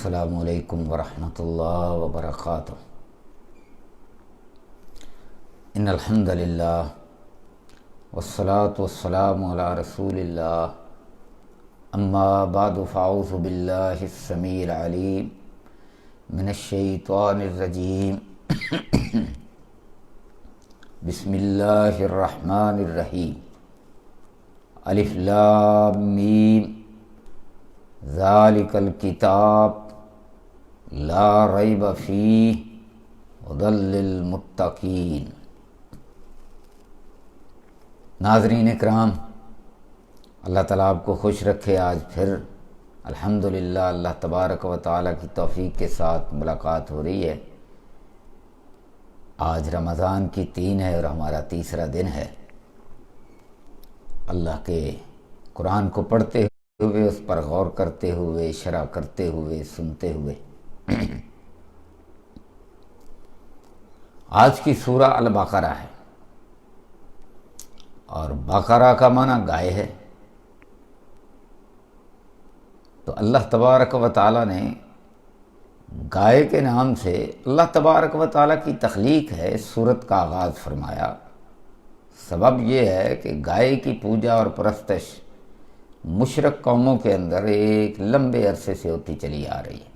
السلام علیکم ورحمۃ اللہ وبرکاتہ۔ ان الحمد للہ والصلاة والسلام علی رسول اللہ، اما بعد فاعوذ باللہ السمیع العلیم من الشیطان الرجیم بسم اللہ الرحمن الرحیم۔ الف لام میم ذالک الکتاب لا ریب فیہ ھدی للمتقین۔ ناظرین اکرام، اللہ تعالیٰ آپ کو خوش رکھے۔ آج پھر الحمدللہ اللہ تبارک و تعالیٰ کی توفیق کے ساتھ ملاقات ہو رہی ہے۔ آج رمضان کی 3 ہے اور ہمارا تیسرا دن ہے۔ اللہ کے قرآن کو پڑھتے ہوئے، اس پر غور کرتے ہوئے، شرح کرتے ہوئے، سنتے ہوئے۔ آج کی سورہ البقرہ ہے، اور بقرہ کا معنی گائے ہے۔ تو اللہ تبارک و تعالیٰ نے گائے کے نام سے اللہ تبارک و تعالیٰ کی تخلیق ہے اس سورت کا آغاز فرمایا۔ سبب یہ ہے کہ گائے کی پوجا اور پرستش مشرک قوموں کے اندر ایک لمبے عرصے سے ہوتی چلی آ رہی ہے۔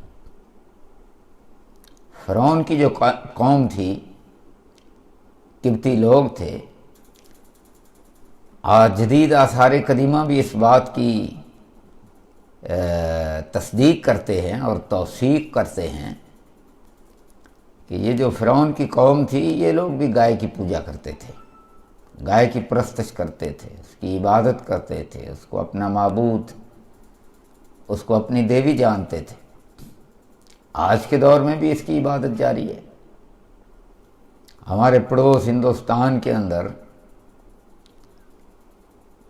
فرعون کی جو قوم تھی، قبطی لوگ تھے، آج جدید آثار قدیمہ بھی اس بات کی تصدیق کرتے ہیں اور توثیق کرتے ہیں کہ یہ جو فرعون کی قوم تھی، یہ لوگ بھی گائے کی پوجا کرتے تھے، گائے کی پرستش کرتے تھے، اس کی عبادت کرتے تھے، اس کو اپنا معبود، اس کو اپنی دیوی جانتے تھے۔ آج کے دور میں بھی اس کی عبادت جاری ہے۔ ہمارے پڑوس ہندوستان کے اندر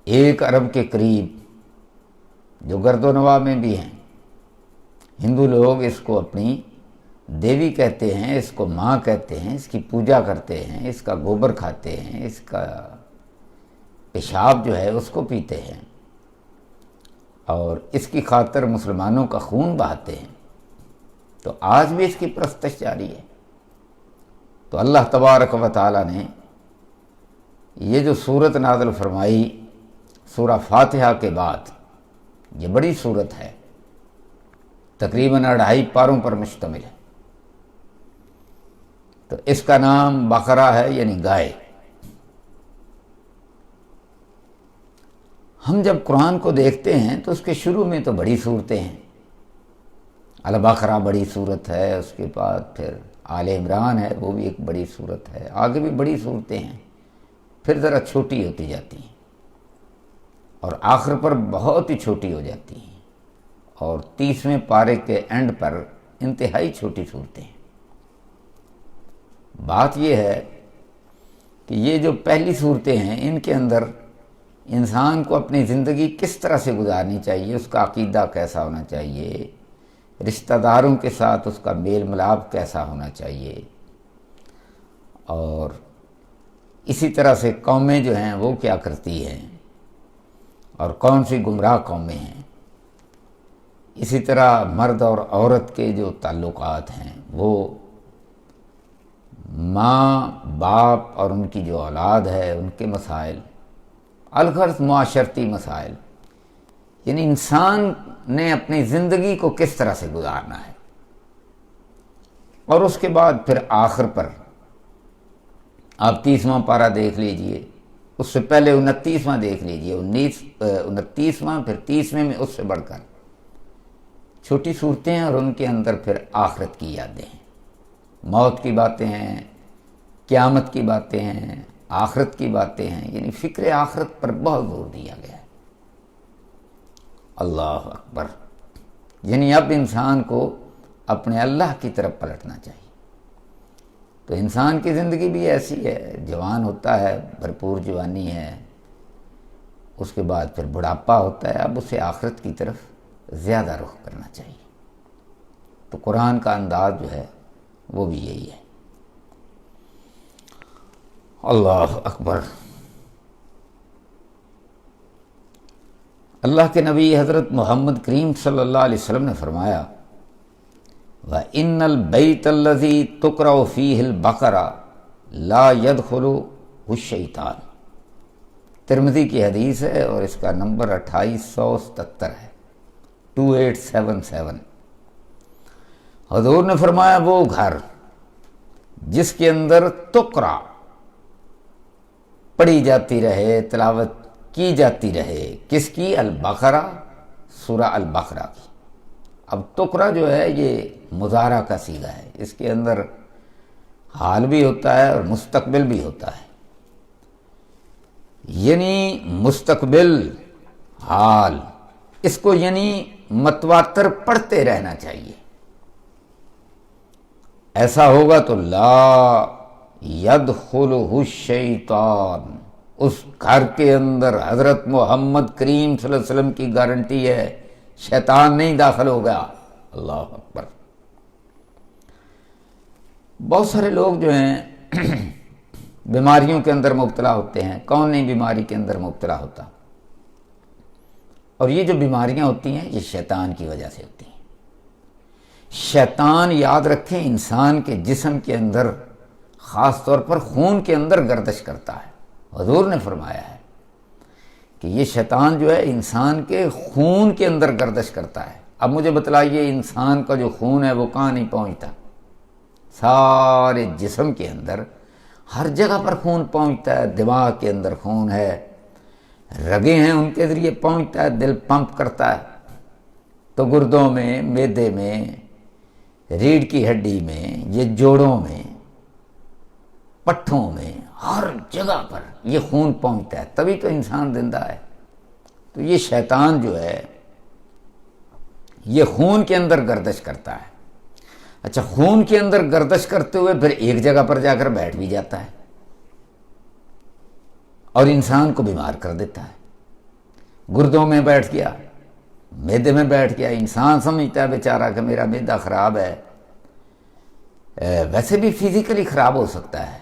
1 ارب کے قریب جو گرد و نواح میں بھی ہیں ہندو لوگ، اس کو اپنی دیوی کہتے ہیں، اس کو ماں کہتے ہیں، اس کی پوجا کرتے ہیں، اس کا گوبر کھاتے ہیں، اس کا پیشاب جو ہے اس کو پیتے ہیں، اور اس کی خاطر مسلمانوں کا خون بہاتے ہیں۔ تو آج بھی اس کی پرستش جاری ہے۔ تو اللہ تبارک و تعالیٰ نے یہ جو سورت نازل فرمائی سورہ فاتحہ کے بعد، یہ بڑی سورت ہے، تقریباً 2.5 پاروں پر مشتمل ہے۔ تو اس کا نام بقرہ ہے، یعنی گائے۔ ہم جب قرآن کو دیکھتے ہیں تو اس کے شروع میں تو بڑی صورتیں ہیں۔ البقرہ بڑی صورت ہے، اس کے بعد پھر آل عمران ہے، وہ بھی ایک بڑی صورت ہے، آگے بھی بڑی صورتیں ہیں، پھر ذرا چھوٹی ہوتی جاتی ہیں، اور آخر پر بہت ہی چھوٹی ہو جاتی ہیں، اور 30ویں پارے کے اینڈ پر انتہائی چھوٹی صورتیں ہیں۔ بات یہ ہے کہ یہ جو پہلی صورتیں ہیں، ان کے اندر انسان کو اپنی زندگی کس طرح سے گزارنی چاہیے، اس کا عقیدہ کیسا ہونا چاہیے، رشتہ داروں کے ساتھ اس کا میل ملاپ کیسا ہونا چاہیے، اور اسی طرح سے قومیں جو ہیں وہ کیا کرتی ہیں، اور کون سی گمراہ قومیں ہیں۔ اسی طرح مرد اور عورت کے جو تعلقات ہیں، وہ ماں باپ اور ان کی جو اولاد ہے ان کے مسائل، الغرض معاشرتی مسائل، یعنی انسان نے اپنی زندگی کو کس طرح سے گزارنا ہے۔ اور اس کے بعد پھر آخر پر آپ 30واں پارہ دیکھ لیجئے، اس سے پہلے 29واں دیکھ لیجئے، 29واں پھر 30ویں میں اس سے بڑھ کر چھوٹی صورتیں ہیں، اور ان کے اندر پھر آخرت کی یادیں ہیں، موت کی باتیں ہیں، قیامت کی باتیں ہیں، آخرت کی باتیں ہیں، یعنی فکر آخرت پر بہت زور دیا گیا ہے۔ اللہ اکبر! یعنی اب انسان کو اپنے اللہ کی طرف پلٹنا چاہیے۔ تو انسان کی زندگی بھی ایسی ہے، جوان ہوتا ہے، بھرپور جوانی ہے، اس کے بعد پھر بڑھاپا ہوتا ہے، اب اسے آخرت کی طرف زیادہ رخ کرنا چاہیے۔ تو قرآن کا انداز جو ہے وہ بھی یہی ہے۔ اللہ اکبر! اللہ کے نبی حضرت محمد کریم صلی اللہ علیہ وسلم نے فرمایا وَإِنَّ الْبَيْتَ الَّذِي تُقْرَأُ فِيهِ الْبَقَرَةُ لَا يَدْخُلُهُ الشَّيْطَانُ، ترمذی کی حدیث ہے اور اس کا نمبر 2877 ہے، 2877۔ حضور نے فرمایا وہ گھر جس کے اندر تقرا پڑھی جاتی رہے، تلاوت کی جاتی رہے، کس کی؟ البقرہ، سورہ البقرہ کی۔ اب تقرا جو ہے یہ مضارع کا صیغہ ہے، اس کے اندر حال بھی ہوتا ہے اور مستقبل بھی ہوتا ہے، یعنی مستقبل حال، اس کو یعنی متواتر پڑھتے رہنا چاہیے۔ ایسا ہوگا تو لا یدخلہ الشیطان، اس گھر کے اندر حضرت محمد کریم صلی اللہ علیہ وسلم کی گارنٹی ہے، شیطان نہیں داخل ہوگا۔ اللہ اکبر۔ بہت سارے لوگ جو ہیں بیماریوں کے اندر مبتلا ہوتے ہیں، کون نہیں بیماری کے اندر مبتلا ہوتا؟ اور یہ جو بیماریاں ہوتی ہیں یہ شیطان کی وجہ سے ہوتی ہیں۔ شیطان، یاد رکھیں، انسان کے جسم کے اندر خاص طور پر خون کے اندر گردش کرتا ہے۔ حضور نے فرمایا ہے کہ یہ شیطان جو ہے انسان کے خون کے اندر گردش کرتا ہے۔ اب مجھے بتلائیے انسان کا جو خون ہے وہ کہاں نہیں پہنچتا؟ سارے جسم کے اندر ہر جگہ پر خون پہنچتا ہے، دماغ کے اندر خون ہے، رگیں ہیں ان کے ذریعے پہنچتا ہے، دل پمپ کرتا ہے، تو گردوں میں، معدے میں، ریڑھ کی ہڈی میں، یہ جوڑوں میں، پٹھوں میں، ہر جگہ پر یہ خون پہنچتا ہے، تبھی تو انسان زندہ ہے۔ تو یہ شیطان جو ہے یہ خون کے اندر گردش کرتا ہے۔ اچھا، خون کے اندر گردش کرتے ہوئے پھر ایک جگہ پر جا کر بیٹھ بھی جاتا ہے اور انسان کو بیمار کر دیتا ہے۔ گردوں میں بیٹھ گیا، معدے میں بیٹھ گیا، انسان سمجھتا ہے بیچارہ کہ میرا معدہ خراب ہے، ویسے بھی فزیکلی خراب ہو سکتا ہے،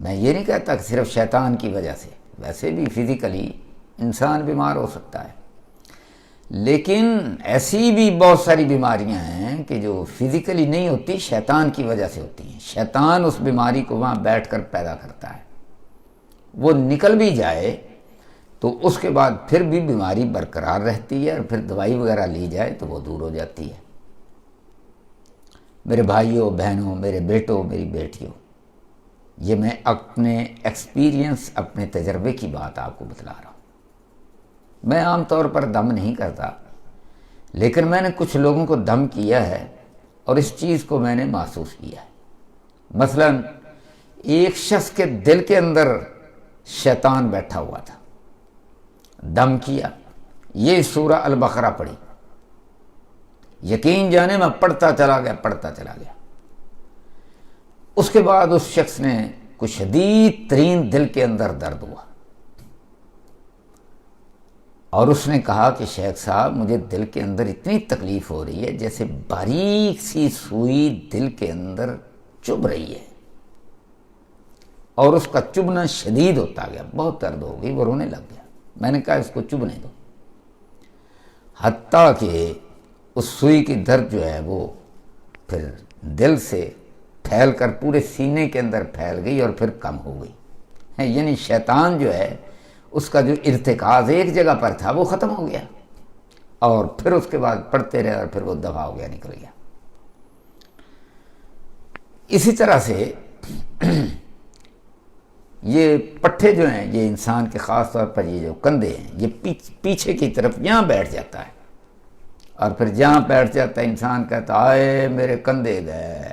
میں یہ نہیں کہتا کہ صرف شیطان کی وجہ سے، ویسے بھی فزیکلی انسان بیمار ہو سکتا ہے، لیکن ایسی بھی بہت ساری بیماریاں ہیں کہ جو فزیکلی نہیں ہوتی، شیطان کی وجہ سے ہوتی ہیں۔ شیطان اس بیماری کو وہاں بیٹھ کر پیدا کرتا ہے، وہ نکل بھی جائے تو اس کے بعد پھر بھی بیماری برقرار رہتی ہے، اور پھر دوائی وغیرہ لی جائے تو وہ دور ہو جاتی ہے۔ میرے بھائیوں، بہنوں، میرے بیٹوں، میری بیٹیوں، یہ میں اپنے ایکسپیرینس، اپنے تجربے کی بات آپ کو بتلا رہا ہوں۔ میں عام طور پر دم نہیں کرتا، لیکن میں نے کچھ لوگوں کو دم کیا ہے اور اس چیز کو میں نے محسوس کیا ہے۔ مثلا ایک شخص کے دل کے اندر شیطان بیٹھا ہوا تھا، دم کیا، یہ سورہ البقرہ پڑھی، یقین جانے میں پڑھتا چلا گیا، اس کے بعد اس شخص نے کچھ شدید ترین دل کے اندر درد ہوا، اور اس نے کہا کہ شیخ صاحب مجھے دل کے اندر اتنی تکلیف ہو رہی ہے جیسے باریک سی سوئی دل کے اندر چبھ رہی ہے، اور اس کا چبھنا شدید ہوتا گیا، بہت درد ہو گئی، وہ رونے لگ گیا۔ میں نے کہا اس کو چبھنے دو، حتیٰ کہ اس سوئی کی درد جو ہے وہ پھر دل سے پھیل کر پورے سینے کے اندر پھیل گئی اور پھر کم ہو گئی۔ یعنی شیطان جو ہے اس کا جو ارتکاز ایک جگہ پر تھا وہ ختم ہو گیا، اور پھر اس کے بعد پڑھتے رہے اور پھر وہ دفع ہو گیا، نکل گیا۔ اسی طرح سے یہ پٹھے جو ہیں، یہ انسان کے خاص طور پر یہ جو کندھے ہیں، یہ پیچھے کی طرف یہاں بیٹھ جاتا ہے، اور پھر جہاں بیٹھ جاتا ہے انسان کہتا ہے آئے میرے کندھے گئے،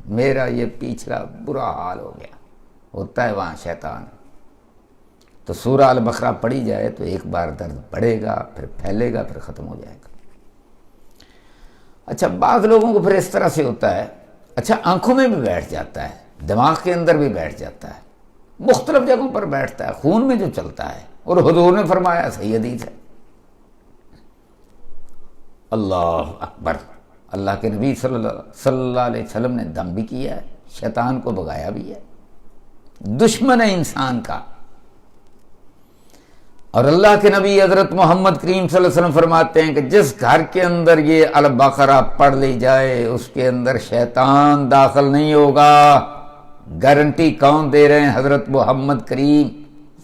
میرا یہ پیچھلا برا حال ہو گیا، ہوتا ہے وہاں شیطان۔ تو سورہ البقرہ پڑھی جائے تو ایک بار درد بڑھے گا، پھر پھیلے گا، پھر ختم ہو جائے گا۔ اچھا، بعض لوگوں کو پھر اس طرح سے ہوتا ہے، اچھا آنکھوں میں بھی بیٹھ جاتا ہے، دماغ کے اندر بھی بیٹھ جاتا ہے، مختلف جگہوں پر بیٹھتا ہے، خون میں جو چلتا ہے، اور حضور نے فرمایا، صحیح حدیث ہے۔ اللہ اکبر، اللہ کے نبی صلی اللہ علیہ وسلم نے دم بھی کیا ہے، شیطان کو بھگایا بھی ہے، دشمن ہے انسان کا۔ اور اللہ کے نبی حضرت محمد کریم صلی اللہ علیہ وسلم فرماتے ہیں کہ جس گھر کے اندر یہ البقرہ پڑھ لی جائے اس کے اندر شیطان داخل نہیں ہوگا۔ گارنٹی کون دے رہے ہیں؟ حضرت محمد کریم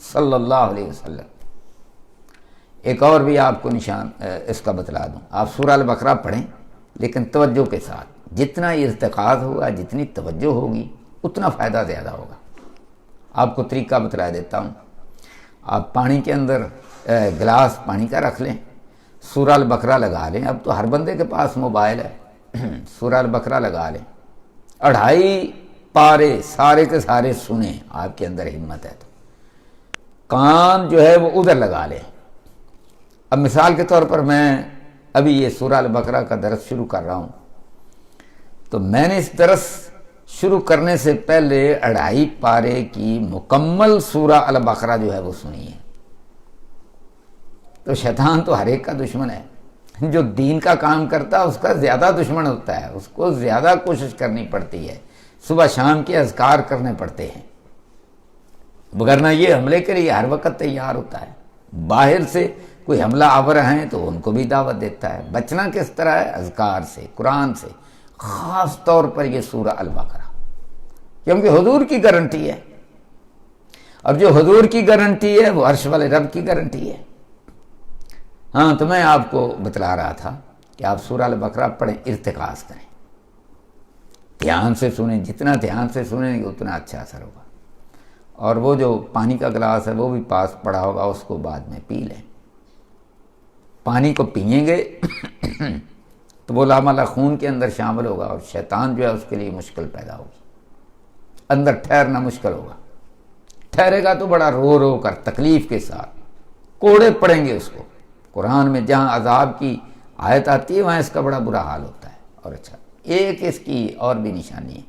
صلی اللہ علیہ وسلم۔ ایک اور بھی آپ کو نشان اس کا بتلا دوں، آپ سورہ البقرہ پڑھیں لیکن توجہ کے ساتھ، جتنا ارتکاز ہوگا، جتنی توجہ ہوگی، اتنا فائدہ زیادہ ہوگا۔ آپ کو طریقہ بتلا دیتا ہوں، آپ پانی کے اندر گلاس پانی کا رکھ لیں، سورہ البقرہ لگا لیں۔ اب تو ہر بندے کے پاس موبائل ہے، سورہ البقرہ لگا لیں، 2.5 پارے سارے کے سارے سنیں، آپ کے اندر ہمت ہے تو کان جو ہے وہ ادھر لگا لیں۔ اب مثال کے طور پر میں ابھی یہ سورہ البقرہ کا درس شروع کر رہا ہوں، تو میں نے اس درس شروع کرنے سے پہلے 2.5 پارے کی مکمل سورہ البقرہ جو ہے وہ سنی ہے۔ تو شیطان تو ہر ایک کا دشمن ہے، جو دین کا کام کرتا ہے اس کا زیادہ دشمن ہوتا ہے، اس کو زیادہ کوشش کرنی پڑتی ہے، صبح شام کے اذکار کرنے پڑتے ہیں، وگرنہ یہ حملے کے لیے ہر وقت تیار ہوتا ہے۔ باہر سے کوئی حملہ آور ہیں تو ان کو بھی دعوت دیتا ہے۔ بچنا کس طرح ہے؟ اذکار سے، قرآن سے، خاص طور پر یہ سورہ البقرہ، کیونکہ حضور کی گارنٹی ہے، اور جو حضور کی گارنٹی ہے وہ عرش والے رب کی گارنٹی ہے۔ ہاں، تو میں آپ کو بتلا رہا تھا کہ آپ سورہ البقرہ پڑھیں، ارتکاز کریں، دھیان سے سنیں، جتنا دھیان سے سنیں گے اتنا اچھا اثر ہوگا۔ اور وہ جو پانی کا گلاس ہے وہ بھی پاس پڑا ہوگا، اس کو بعد میں پی لیں۔ پانی کو پئیں گے تو وہ لاملہ خون کے اندر شامل ہوگا، اور شیطان جو ہے اس کے لیے مشکل پیدا ہوگی، اندر ٹھہرنا مشکل ہوگا۔ ٹھہرے گا تو بڑا رو رو کر تکلیف کے ساتھ کوڑے پڑیں گے اس کو۔ قرآن میں جہاں عذاب کی آیت آتی ہے وہاں اس کا بڑا برا حال ہوتا ہے۔ اور اچھا، ایک اس کی اور بھی نشانی ہے،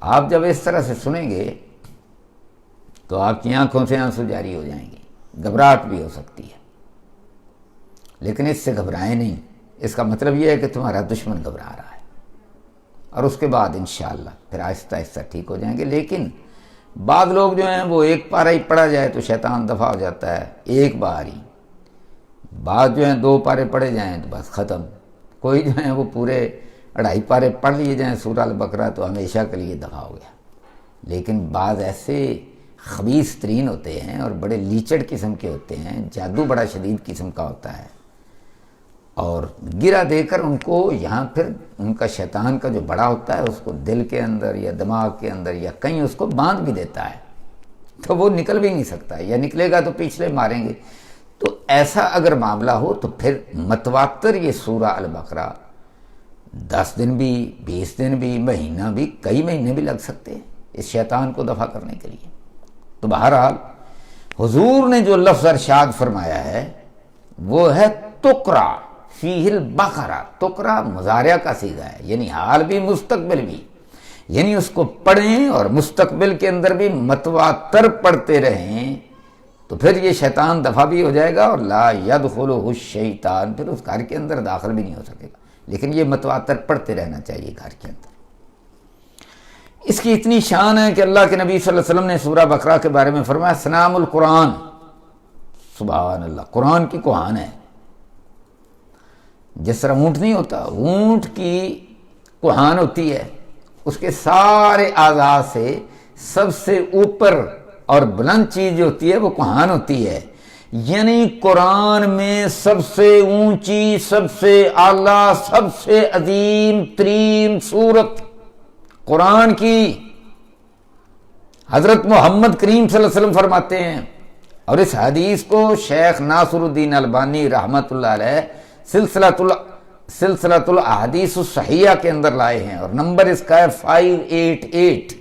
آپ جب اس طرح سے سنیں گے تو آپ کی آنکھوں سے آنسو جاری ہو جائیں گے، گھبراہٹ بھی ہو سکتی ہے، لیکن اس سے گھبرائیں نہیں۔ اس کا مطلب یہ ہے کہ تمہارا دشمن گھبرا رہا ہے، اور اس کے بعد انشاءاللہ پھر آہستہ آہستہ ٹھیک ہو جائیں گے۔ لیکن بعض لوگ جو ہیں وہ ایک پارہ ہی پڑھا جائے تو شیطان دفع ہو جاتا ہے، ایک بار ہی۔ بعض جو ہیں 2 پارے پڑھے جائیں تو بس ختم۔ کوئی جو ہیں وہ پورے 2.5 پارے پڑھ لیے جائیں سورہ البقرہ تو ہمیشہ کے لیے دفع ہو گیا۔ لیکن بعض ایسے خبیث ترین ہوتے ہیں اور بڑے لیچڑ قسم کے ہوتے ہیں، جادو بڑا شدید قسم کا ہوتا ہے، اور گرا دے کر ان کو یہاں پھر ان کا شیطان کا جو بڑا ہوتا ہے اس کو دل کے اندر یا دماغ کے اندر یا کہیں اس کو باندھ بھی دیتا ہے، تو وہ نکل بھی نہیں سکتا، یا نکلے گا تو پچھلے ماریں گے۔ تو ایسا اگر معاملہ ہو تو پھر متواتر یہ سورہ البقرہ 10 دن بھی، 20 دن بھی، مہینہ بھی، کئی مہینے بھی لگ سکتے ہیں اس شیطان کو دفع کرنے کے لیے۔ تو بہرحال حضور نے جو لفظ ارشاد فرمایا ہے وہ ہے تقرا فیہ البقرہ۔ تقرا مضارع کا صیغہ ہے، یعنی حال بھی مستقبل بھی، یعنی اس کو پڑھیں اور مستقبل کے اندر بھی متواتر پڑھتے رہیں، تو پھر یہ شیطان دفع بھی ہو جائے گا، اور لا یدخلہ الشیطان، پھر اس گھر کے اندر داخل بھی نہیں ہو سکے گا۔ لیکن یہ متواتر پڑھتے رہنا چاہیے گھر کے اندر۔ اس کی اتنی شان ہے کہ اللہ کے نبی صلی اللہ علیہ وسلم نے سورہ بقرہ کے بارے میں فرمایا سنام القرآن، سبحان اللہ، قرآن کی کوہان ہے۔ جس طرح اونٹ نہیں ہوتا، اونٹ کی کوہان ہوتی ہے، اس کے سارے اعضاء سے سب سے اوپر اور بلند چیز جو ہوتی ہے وہ کوہان ہوتی ہے، یعنی قرآن میں سب سے اونچی، سب سے اعلیٰ، سب سے عظیم ترین سورت قرآن کی حضرت محمد کریم صلی اللہ علیہ وسلم فرماتے ہیں، اور اس حدیث کو شیخ ناصر الدین البانی رحمۃ اللہ علیہ سلسلۃ الاحادیث الصحیحہ کے اندر لائے ہیں، اور نمبر اس کا ہے 588۔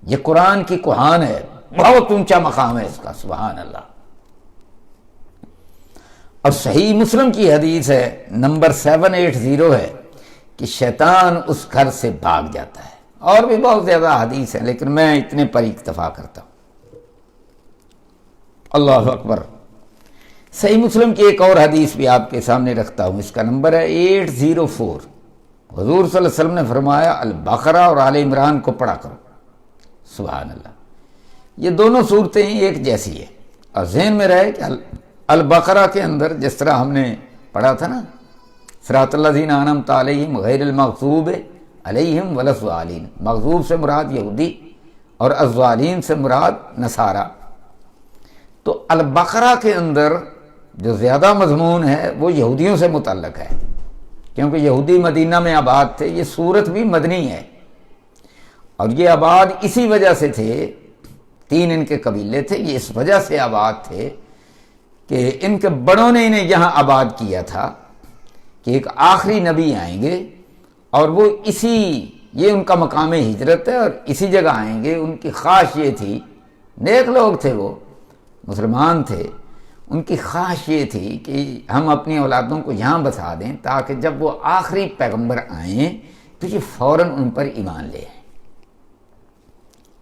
یہ قرآن کی کوہان ہے، بہت اونچا مقام ہے اس کا، سبحان اللہ۔ اور صحیح مسلم کی حدیث ہے، نمبر 780 ہے کہ شیطان اس گھر سے بھاگ جاتا ہے۔ اور بھی بہت زیادہ حدیث ہیں، لیکن میں اتنے پر اکتفا کرتا ہوں۔ اللہ اکبر۔ صحیح مسلم کی ایک اور حدیث بھی آپ کے سامنے رکھتا ہوں، اس کا نمبر ہے 804۔ حضور صلی اللہ علیہ وسلم نے فرمایا البقرہ اور آل عمران کو پڑھا کرو، سبحان اللہ۔ یہ دونوں صورتیں ایک جیسی ہے، اور ذہن میں رہے کہ البقرہ کے اندر جس طرح ہم نے پڑھا تھا نا، صراط الذین انعمت علیہم غیر المغضوب علیہم ولا الضالین، مغضوب سے مراد یہودی اور الضالین سے مراد نصارہ، تو البقرہ کے اندر جو زیادہ مضمون ہے وہ یہودیوں سے متعلق ہے، کیونکہ یہودی مدینہ میں آباد تھے۔ یہ سورت بھی مدنی ہے، اور یہ آباد اسی وجہ سے تھے، 3 ان کے قبیلے تھے، یہ اس وجہ سے آباد تھے کہ ان کے بڑوں نے انہیں یہاں آباد کیا تھا کہ ایک آخری نبی آئیں گے اور وہ یہ ان کا مقام ہجرت ہے اور اسی جگہ آئیں گے۔ ان کی خواہش یہ تھی، نیک لوگ تھے، وہ مسلمان تھے، ان کی خواہش یہ تھی کہ ہم اپنی اولادوں کو یہاں بسا دیں تاکہ جب وہ آخری پیغمبر آئیں تو یہ فوراً ان پر ایمان لے آئیں۔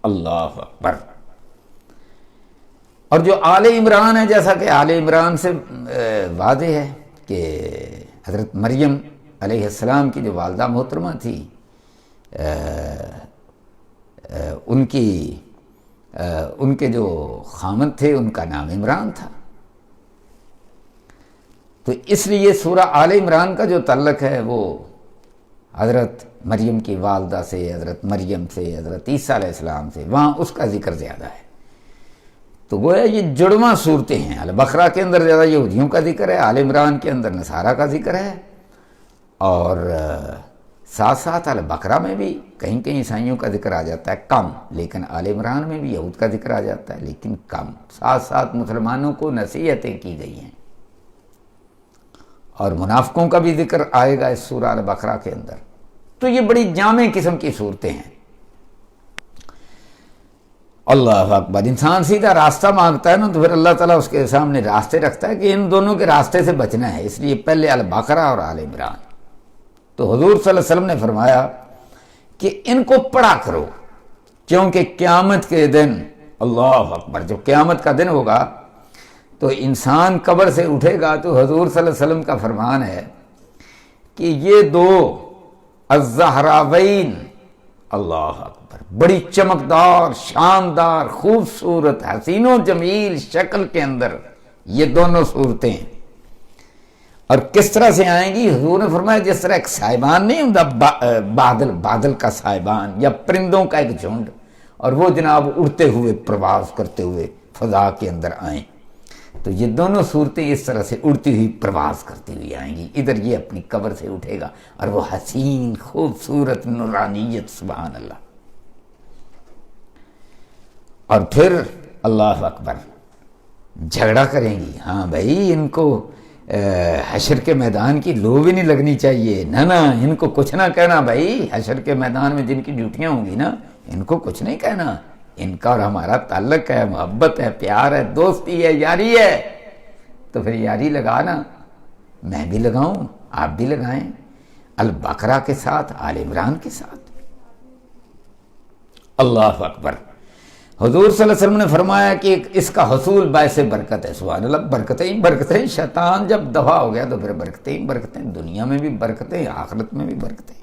اللہ اکبر۔ اور جو آل عمران ہے، جیسا کہ آل عمران سے واضح ہے کہ حضرت مریم علیہ السلام کی جو والدہ محترمہ تھی، ان کے جو خامند تھے ان کا نام عمران تھا، تو اس لیے سورہ آل عمران کا جو تعلق ہے وہ حضرت مریم کی والدہ سے، حضرت مریم سے، حضرت عیسیٰ علیہ السلام سے، وہاں اس کا ذکر زیادہ ہے۔ تو گویا یہ جڑواں صورتیں ہیں۔ البقرہ کے اندر زیادہ یہودیوں کا ذکر ہے، آل عمران کے اندر نصارہ کا ذکر ہے، اور ساتھ ساتھ البقرہ میں بھی کہیں کہیں عیسائیوں کا ذکر آ جاتا ہے کم، لیکن آل عمران میں بھی یہود کا ذکر آ جاتا ہے لیکن کم۔ ساتھ ساتھ مسلمانوں کو نصیحتیں کی گئی ہیں، اور منافقوں کا بھی ذکر آئے گا اس سورہ البقرہ کے اندر۔ تو یہ بڑی جامع قسم کی صورتیں ہیں۔ اللہ اکبر۔ انسان سیدھا راستہ مانگتا ہے نا تو پھر اللہ تعالیٰ اس کے سامنے راستے رکھتا ہے کہ ان دونوں کے راستے سے بچنا ہے، اس لیے پہلے البقرہ اور آل عمران۔ تو حضور صلی اللہ علیہ وسلم نے فرمایا کہ ان کو پڑھا کرو، کیونکہ قیامت کے دن، اللہ اکبر، جب قیامت کا دن ہوگا تو انسان قبر سے اٹھے گا تو حضور صلی اللہ علیہ وسلم کا فرمان ہے کہ یہ دو الزہراوین، اللہ اکبر، بڑی چمکدار، شاندار، خوبصورت، حسین و جمیل شکل کے اندر یہ دونوں صورتیں، اور کس طرح سے آئیں گی؟ حضور نے فرمایا جس طرح ایک سائبان نہیں ہوتا، بادل کا سائبان یا پرندوں کا ایک جھنڈ، اور وہ جناب اڑتے ہوئے پرواز کرتے ہوئے فضا کے اندر آئیں، تو یہ دونوں صورتیں اس طرح سے اڑتی ہوئی پرواز کرتی ہوئی آئیں گی۔ ادھر یہ اپنی قبر سے اٹھے گا اور وہ حسین، خوبصورت، نورانیت، سبحان اللہ، اور پھر اللہ اکبر جھگڑا کریں گی۔ ہاں بھائی، ان کو حشر کے میدان کی لو بھی نہیں لگنی چاہیے، نہ ان کو کچھ نہ کہنا بھائی، حشر کے میدان میں جن کی ڈیوٹیاں ہوں گی نا، ان کو کچھ نہیں کہنا، ان کا اور ہمارا تعلق ہے، محبت ہے، پیار ہے، دوستی ہے، یاری ہے، تو پھر یاری لگانا، میں بھی لگاؤں، آپ بھی لگائیں، البقرہ کے ساتھ، آل عمران کے ساتھ۔ اللہ اکبر۔ حضور صلی اللہ علیہ وسلم نے فرمایا کہ اس کا حصول باعث برکت ہے، سبحان اللہ، برکتیں ہی برکتیں، شیطان جب دفع ہو گیا تو پھر برکتیں ہی برکتیں، دنیا میں بھی برکتیں، آخرت میں بھی برکتیں۔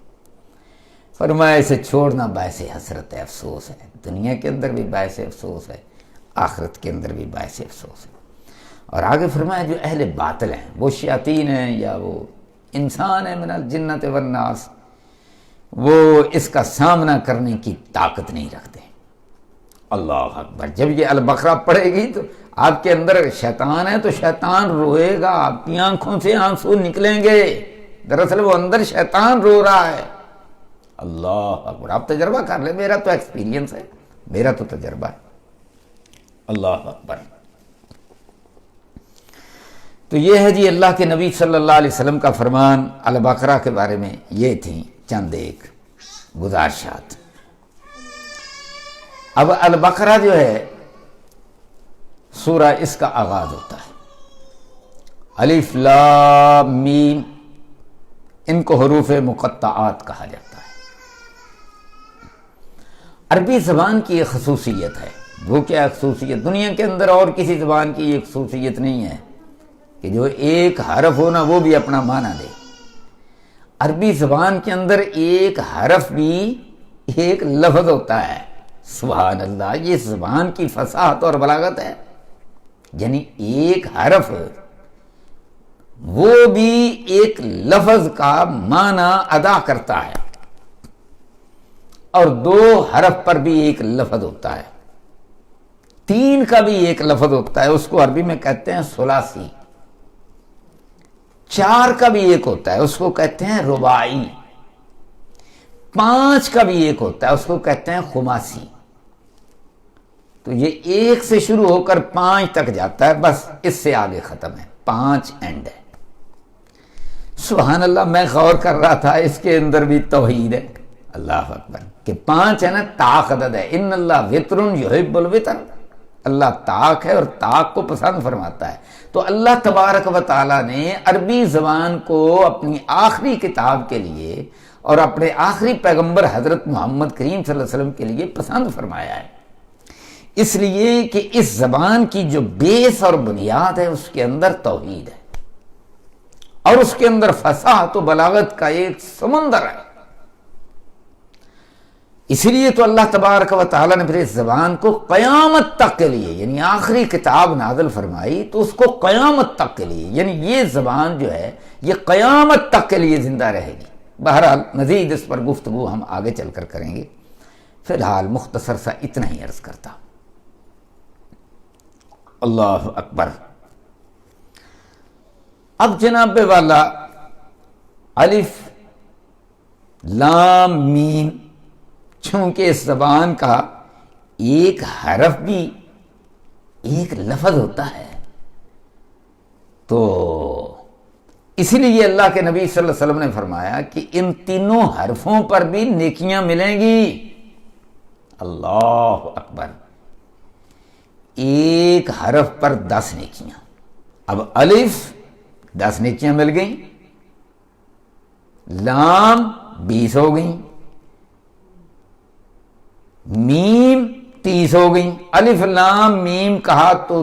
فرمایا اسے چھوڑنا باعث حسرت ہے، افسوس ہے، دنیا کے اندر بھی باعث افسوس ہے، آخرت کے اندر بھی باعث افسوس ہے۔ اور آگے فرمایا جو اہل باطل ہیں، وہ شیاطین ہیں یا وہ انسان ہیں من الجنت والناس، وہ اس کا سامنا کرنے کی طاقت نہیں رکھتے۔ اللہ اکبر۔ جب یہ البقرہ پڑھے گی تو آپ کے اندر شیطان ہے تو شیطان روئے گا، آپ کی آنکھوں سے آنسو نکلیں گے، دراصل وہ اندر شیطان رو رہا ہے۔ اللہ اکبر۔ آپ تجربہ کر لیں، میرا تو ایکسپیرینس ہے، میرا تو تجربہ ہے۔ اللہ اکبر۔ تو یہ ہے جی اللہ کے نبی صلی اللہ علیہ وسلم کا فرمان البقرہ کے بارے میں۔ یہ تھیں چند ایک گزارشات۔ اب البقرہ جو ہے سورہ، اس کا آغاز ہوتا ہے الف لام میم، ان کو حروف مقطعات کہا جاتا ہے۔ عربی زبان کی ایک خصوصیت ہے، وہ کیا خصوصیت؟ دنیا کے اندر اور کسی زبان کی یہ خصوصیت نہیں ہے کہ جو ایک حرف ہونا وہ بھی اپنا معنی دے۔ عربی زبان کے اندر ایک حرف بھی ایک لفظ ہوتا ہے، سبحان اللہ۔ یہ زبان کی فصاحت اور بلاغت ہے، یعنی ایک حرف وہ بھی ایک لفظ کا معنی ادا کرتا ہے، اور 2 حرف پر بھی ایک لفظ ہوتا ہے، 3 کا بھی ایک لفظ ہوتا ہے، اس کو عربی میں کہتے ہیں ثلاثی، 4 کا بھی ایک ہوتا ہے، اس کو کہتے ہیں رباعی، 5 کا بھی ایک ہوتا ہے، اس کو کہتے ہیں خماسی۔ تو یہ 1 سے شروع ہو کر 5 تک جاتا ہے، بس اس سے آگے ختم ہے، 5 اینڈ ہے۔ سبحان اللہ، میں غور کر رہا تھا اس کے اندر بھی توحید ہے، اللہ اکبر، کہ 5 ہے نا، طاق عدد ہے، ان اللہ وطر یحب الوطر، اللہ طاق ہے اور طاق کو پسند فرماتا ہے۔ تو اللہ تبارک و تعالیٰ نے عربی زبان کو اپنی آخری کتاب کے لیے اور اپنے آخری پیغمبر حضرت محمد کریم صلی اللہ علیہ وسلم کے لیے پسند فرمایا ہے، اس لیے کہ اس زبان کی جو بیس اور بنیاد ہے اس کے اندر توحید ہے، اور اس کے اندر فصاحت و بلاغت کا ایک سمندر ہے۔ اسی لیے تو اللہ تبارک و تعالیٰ نے پھر اس زبان کو قیامت تک کے لیے، یعنی آخری کتاب نازل فرمائی تو اس کو قیامت تک کے لیے، یعنی یہ زبان جو ہے یہ قیامت تک کے لیے زندہ رہے گی۔ بہرحال مزید اس پر گفتگو ہم آگے چل کر کریں گے، فی الحال مختصر سا اتنا ہی عرض کرتا۔ اللہ اکبر۔ اب جناب والا الف لام میم، چونکہ اس زبان کا ایک حرف بھی ایک لفظ ہوتا ہے، تو اسی لیے اللہ کے نبی صلی اللہ علیہ وسلم نے فرمایا کہ ان تینوں حرفوں پر بھی نیکیاں ملیں گی۔ اللہ اکبر، ایک حرف پر 10 نیکیاں۔ اب الف 10 نیکیاں مل گئیں، لام 20 ہو گئیں، میم 30 ہو گئیں، الف لام میم کہا تو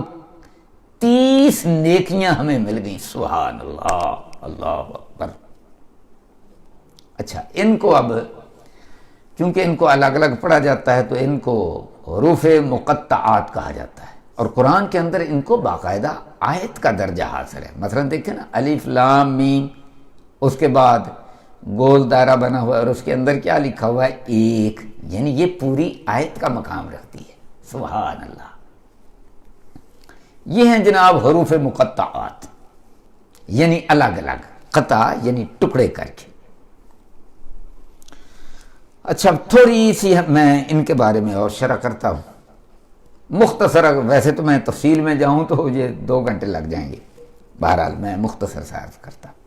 30 نیکیاں ہمیں مل گئیں۔ سبحان اللہ، اللہ اکبر۔ اچھا، ان کو اب کیونکہ ان کو الگ الگ پڑھا جاتا ہے تو ان کو حروف مقطعات کہا جاتا ہے، اور قرآن کے اندر ان کو باقاعدہ آیت کا درجہ حاصل ہے۔ مثلا دیکھیں نا، الف لام میم، اس کے بعد گول دائرہ بنا ہوا ہے اور اس کے اندر کیا لکھا ہوا ہے؟ 1، یعنی یہ پوری آیت کا مقام رکھتی ہے۔ سبحان اللہ۔ یہ ہیں جناب حروف مقطعات، یعنی الگ الگ، قطع یعنی ٹکڑے کر کے۔ اچھا، تھوڑی سی میں ان کے بارے میں اور شرح کرتا ہوں، مختصر، ویسے تو میں تفصیل میں جاؤں تو یہ 2 گھنٹے لگ جائیں گے، بہرحال میں مختصر سے عرض کرتا ہوں۔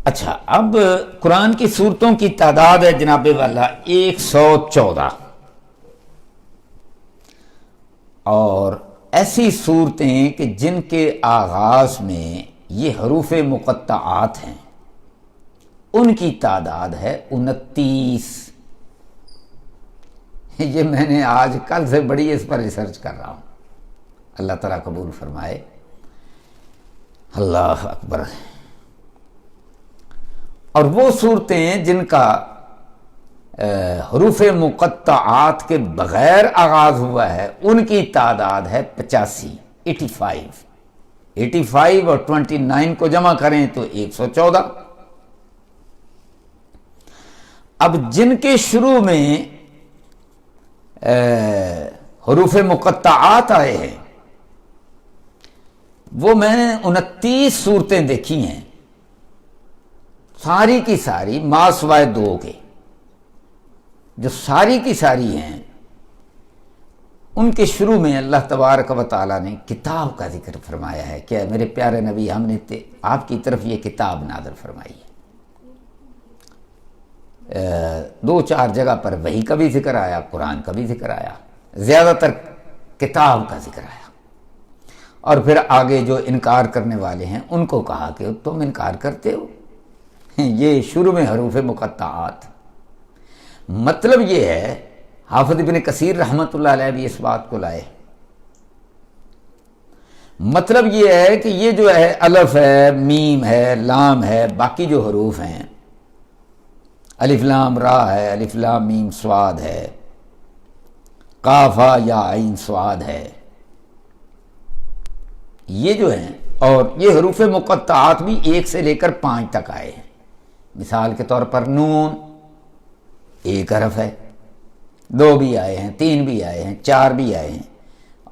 اچھا، اب قرآن کی سورتوں کی تعداد ہے جناب والا 114، اور ایسی صورتیں کہ جن کے آغاز میں یہ حروف مقطعات ہیں ان کی تعداد ہے 29۔ یہ میں نے آج کل سے بڑی اس پر ریسرچ کر رہا ہوں، اللہ تعالیٰ قبول فرمائے۔ اللہ اکبر۔ اور وہ صورتیں جن کا حروف مقطعات کے بغیر آغاز ہوا ہے ان کی تعداد ہے 85، 85 اور 29 کو جمع کریں تو 114۔ اب جن کے شروع میں حروف مقطعات آئے ہیں وہ میں نے 29 صورتیں دیکھی ہیں، ساری کی ساری ما سوائے 2 کے، جو ساری کی ساری ہیں ان کے شروع میں اللہ تبارک و تعالیٰ نے کتاب کا ذکر فرمایا ہے کہ میرے پیارے نبی، ہم نے آپ کی طرف یہ کتاب نازل فرمائی ہے۔ 2-4 جگہ پر وحی کا بھی ذکر آیا، قرآن کا بھی ذکر آیا، زیادہ تر کتاب کا ذکر آیا۔ اور پھر آگے جو انکار کرنے والے ہیں ان کو کہا کہ تم انکار کرتے ہو، یہ شروع میں حروف مقطعات۔ مطلب یہ ہے، حافظ ابن کثیر رحمۃ اللہ علیہ بھی اس بات کو لائے، مطلب یہ ہے کہ یہ جو ہے الف ہے، میم ہے، لام ہے، باقی جو حروف ہیں، الف لام را ہے، الف لام میم صاد ہے، قافا یا عین صاد ہے، یہ جو ہیں، اور یہ حروف مقطعات بھی 1 سے لے کر 5 تک آئے ہیں۔ مثال کے طور پر نون 1 حرف ہے، 2 بھی آئے ہیں، 3 بھی آئے ہیں، 4 بھی آئے ہیں،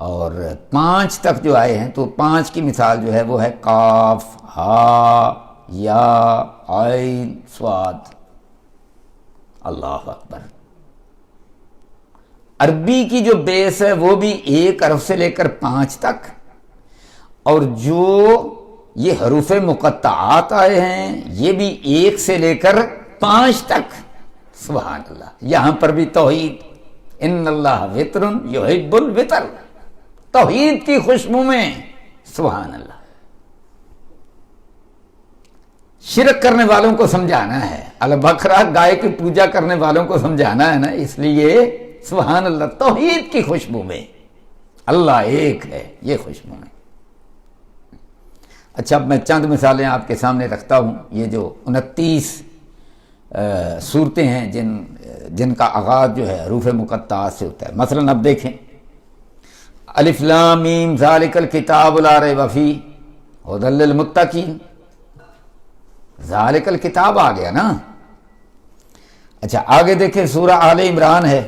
اور 5 تک جو آئے ہیں تو 5 کی مثال جو ہے وہ ہے قاف، ہا، یا، عین، صاد۔ اللہ اکبر۔ عربی کی جو بیس ہے وہ بھی 1 حرف سے لے کر 5 تک، اور جو یہ حروف مقطعات آئے ہیں یہ بھی 1 سے لے کر 5 تک۔ سبحان اللہ، یہاں پر بھی توحید، ان اللہ وطر یحب الوطر، توحید کی خوشبو میں، سبحان اللہ۔ شرک کرنے والوں کو سمجھانا ہے، البقرہ گائے کی پوجا کرنے والوں کو سمجھانا ہے نا، اس لیے سبحان اللہ، توحید کی خوشبو میں، اللہ ایک ہے، یہ خوشبو میں۔ اچھا، اب میں چند مثالیں آپ کے سامنے رکھتا ہوں۔ یہ جو 29 صورتیں ہیں جن کا آغاز جو ہے حروف مقطعات سے ہوتا ہے، مثلا اب دیکھیں، الف لام میم ذالک الکتاب لا ریب فیہ ھدی للمتقین، ذالک الکتاب آ گیا نا۔ اچھا آگے دیکھیں، سورہ آل عمران ہے،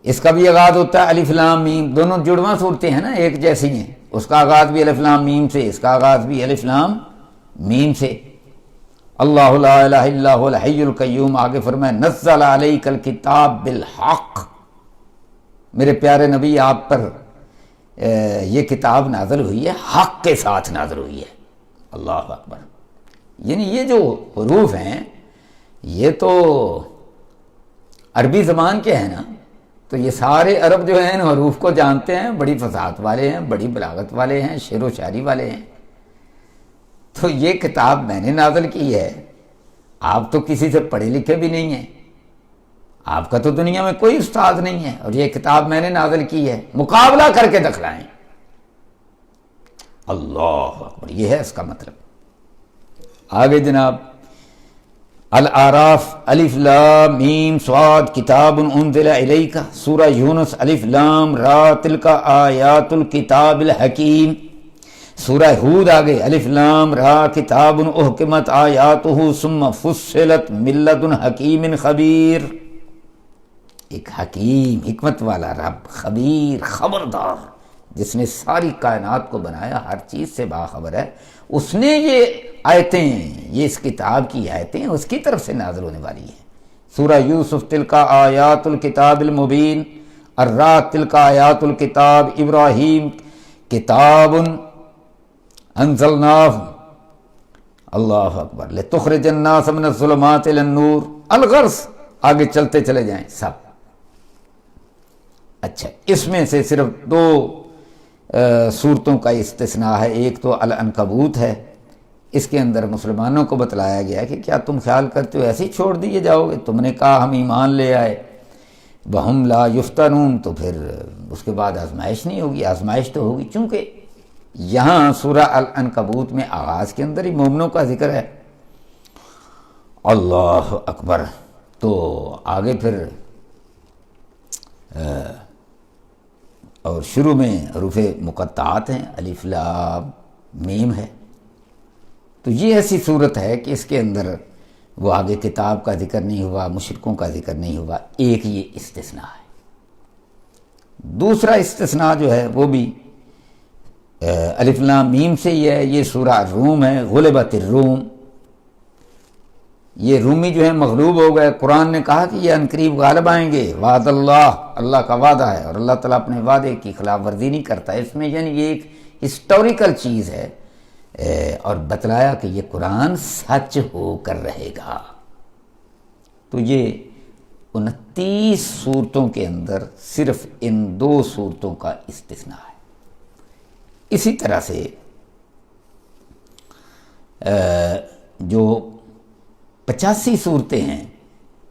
اس کا بھی آغاز ہوتا ہے الف لام میم، دونوں جڑواں صورتیں ہیں نا، ایک جیسی ہیں، اس کا آغاز بھی الف لام میم سے، اس کا آغاز بھی الف لام میم سے۔ اللہ لا الہ الا هو الحی القیوم، آگے فرمائے نزل علیک الکتاب بالحق، میرے پیارے نبی آپ پر یہ کتاب نازل ہوئی ہے، حق کے ساتھ نازل ہوئی ہے۔ اللہ اکبر۔ یعنی یہ جو حروف ہیں یہ تو عربی زبان کے ہیں نا، تو یہ سارے عرب جو ہیں ان حروف کو جانتے ہیں، بڑی فصاحت والے ہیں، بڑی بلاغت والے ہیں، شعر و شاعری والے ہیں۔ تو یہ کتاب میں نے نازل کی ہے، آپ تو کسی سے پڑھے لکھے بھی نہیں ہیں، آپ کا تو دنیا میں کوئی استاد نہیں ہے، اور یہ کتاب میں نے نازل کی ہے، مقابلہ کر کے دکھلائیں۔ اللہ اکبر، یہ ہے اس کا مطلب۔ آگے جناب، الاعراف الف لام میم صاد کتاب انزل الیک، سورہ یونس الف لام را تلک آیات الکتاب الحکیم، سورہ ہود آگے الف لام را کتاب احکمت آیاتہ ثم فصلت من لدن حکیم خبیر، ایک حکیم، حکمت والا رب، خبیر، خبردار، جس نے ساری کائنات کو بنایا، ہر چیز سے باخبر ہے، اس نے یہ آیتیں، یہ اس کتاب کی آیتیں اس کی طرف سے نازل ہونے والی ہیں۔ سورہ یوسف تلک آیات الکتاب المبین، الرعد تلک آیات الکتاب، ابراہیم کتاب انزلناہ، اللہ اکبر، لتخرج الناس من الظلمات الی النور، الغرض، آگے چلتے چلے جائیں سب۔ اچھا، اس میں سے صرف 2 صورتوں کا استثناء ہے، ایک تو العنکبوت ہے، اس کے اندر مسلمانوں کو بتلایا گیا کہ کیا تم خیال کرتے ہو ایسے ہی چھوڑ دیے جاؤ گے، تم نے کہا ہم ایمان لے آئے، وَهُمْ لَا يُفْتَنُونَ، تو پھر اس کے بعد آزمائش نہیں ہوگی، آزمائش تو ہوگی، چونکہ یہاں سورہ العنکبوت میں آغاز کے اندر ہی مومنوں کا ذکر ہے۔ اللہ اکبر۔ تو آگے پھر اور شروع میں حروف مقطعات ہیں، الف لام میم ہے، تو یہ ایسی صورت ہے کہ اس کے اندر وہ آگے کتاب کا ذکر نہیں ہوا، مشرکوں کا ذکر نہیں ہوا، ایک یہ استثناء ہے۔ دوسرا استثناء جو ہے وہ بھی الف لام میم سے ہی ہے، یہ سورہ روم ہے، غلبت الروم، یہ رومی جو ہے مغلوب ہو گئے، قرآن نے کہا کہ یہ عنقریب غالب آئیں گے، وعد اللہ، اللہ کا وعدہ ہے، اور اللہ تعالیٰ اپنے وعدے کی خلاف ورزی نہیں کرتا، اس میں یعنی یہ ایک ہسٹوریکل چیز ہے، اور بتلایا کہ یہ قرآن سچ ہو کر رہے گا۔ تو یہ 29 صورتوں کے اندر صرف ان 2 صورتوں کا استثناء ہے۔ اسی طرح سے جو 85 صورتیں ہیں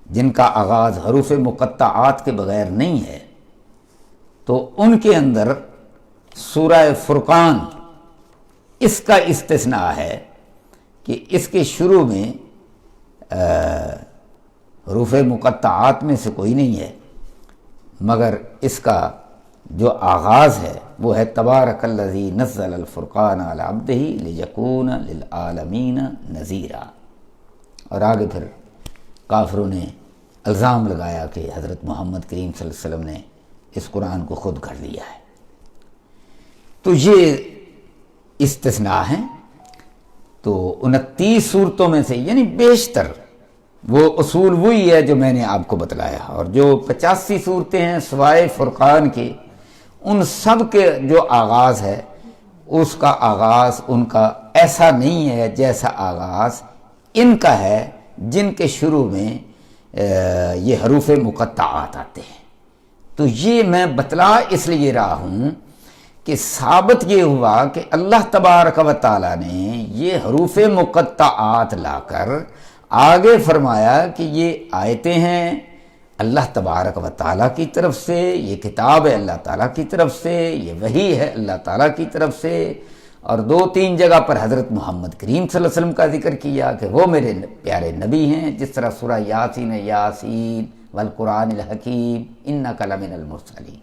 جن کا آغاز حروف مقطعات کے بغیر نہیں ہے، تو ان کے اندر سورہ فرقان اس کا استثناء ہے کہ اس کے شروع میں حروف مقطعات میں سے کوئی نہیں ہے، مگر اس کا جو آغاز ہے وہ ہے تبارک الذی نزل الفرقان علی عبدہ لیکون للعالمین نذیرا، اور آگے پھر کافروں نے الزام لگایا کہ حضرت محمد کریم صلی اللہ علیہ وسلم نے اس قرآن کو خود گھڑ لیا ہے۔ تو یہ استثناء ہیں۔ تو 29 صورتوں میں سے یعنی بیشتر وہ اصول وہی ہے جو میں نے آپ کو بتلایا، اور جو 85 صورتیں ہیں سوائے فرقان کے، ان سب کے جو آغاز ہے اس کا آغاز ان کا ایسا نہیں ہے جیسا آغاز ان کا ہے جن کے شروع میں یہ حروف مقطعات آتے ہیں۔ تو یہ میں بتلا اس لیے رہا ہوں کہ ثابت یہ ہوا کہ اللہ تبارک و تعالیٰ نے یہ حروف مقطعات لا کر آگے فرمایا کہ یہ آیتیں ہیں اللہ تبارک و تعالیٰ کی طرف سے، یہ کتاب ہے اللہ تعالیٰ کی طرف سے، یہ وحی ہے اللہ تعالیٰ کی طرف سے، اور 2-3 جگہ پر حضرت محمد کریم صلی اللہ علیہ وسلم کا ذکر کیا کہ وہ میرے پیارے نبی ہیں، جس طرح سورہ یاسین یاسین والقرآن الحکیم انک لمن المرسلین۔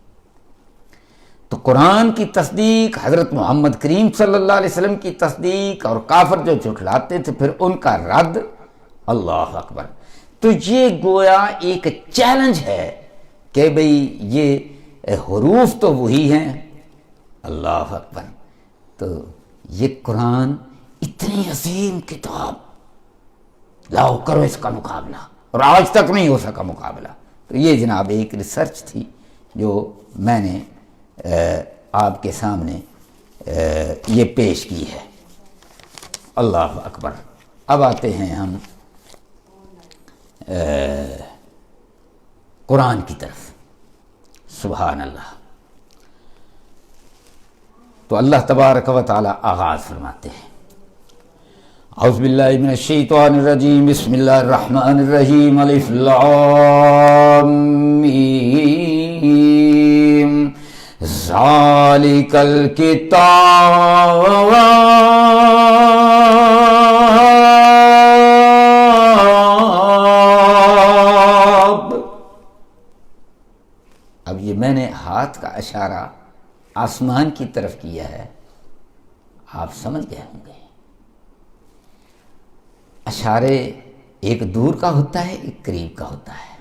تو قرآن کی تصدیق، حضرت محمد کریم صلی اللہ علیہ وسلم کی تصدیق، اور کافر جو جھٹلاتے تھے پھر ان کا رد، اللہ اکبر۔ تو یہ گویا ایک چیلنج ہے کہ بھئی یہ حروف تو وہی ہیں، اللہ اکبر۔ تو یہ قرآن اتنی عظیم کتاب، لاؤ کرو اس کا مقابلہ، اور آج تک نہیں ہو سکا مقابلہ۔ تو یہ جناب ایک ریسرچ تھی جو میں نے آپ کے سامنے یہ پیش کی ہے، اللہ اکبر۔ اب آتے ہیں ہم قرآن کی طرف، سبحان اللہ۔ تو اللہ تبارک و تعالی آغاز فرماتے ہیں، اعوذ باللہ من الشیطان الرجیم، بسم اللہ الرحمن الرحیم، الف لام میم، ذالک الکتاب اب یہ میں نے ہاتھ کا اشارہ آسمان کی طرف کیا ہے، آپ سمجھ گئے ہوں گے۔ اشارے ایک دور کا ہوتا ہے، ایک قریب کا ہوتا ہے۔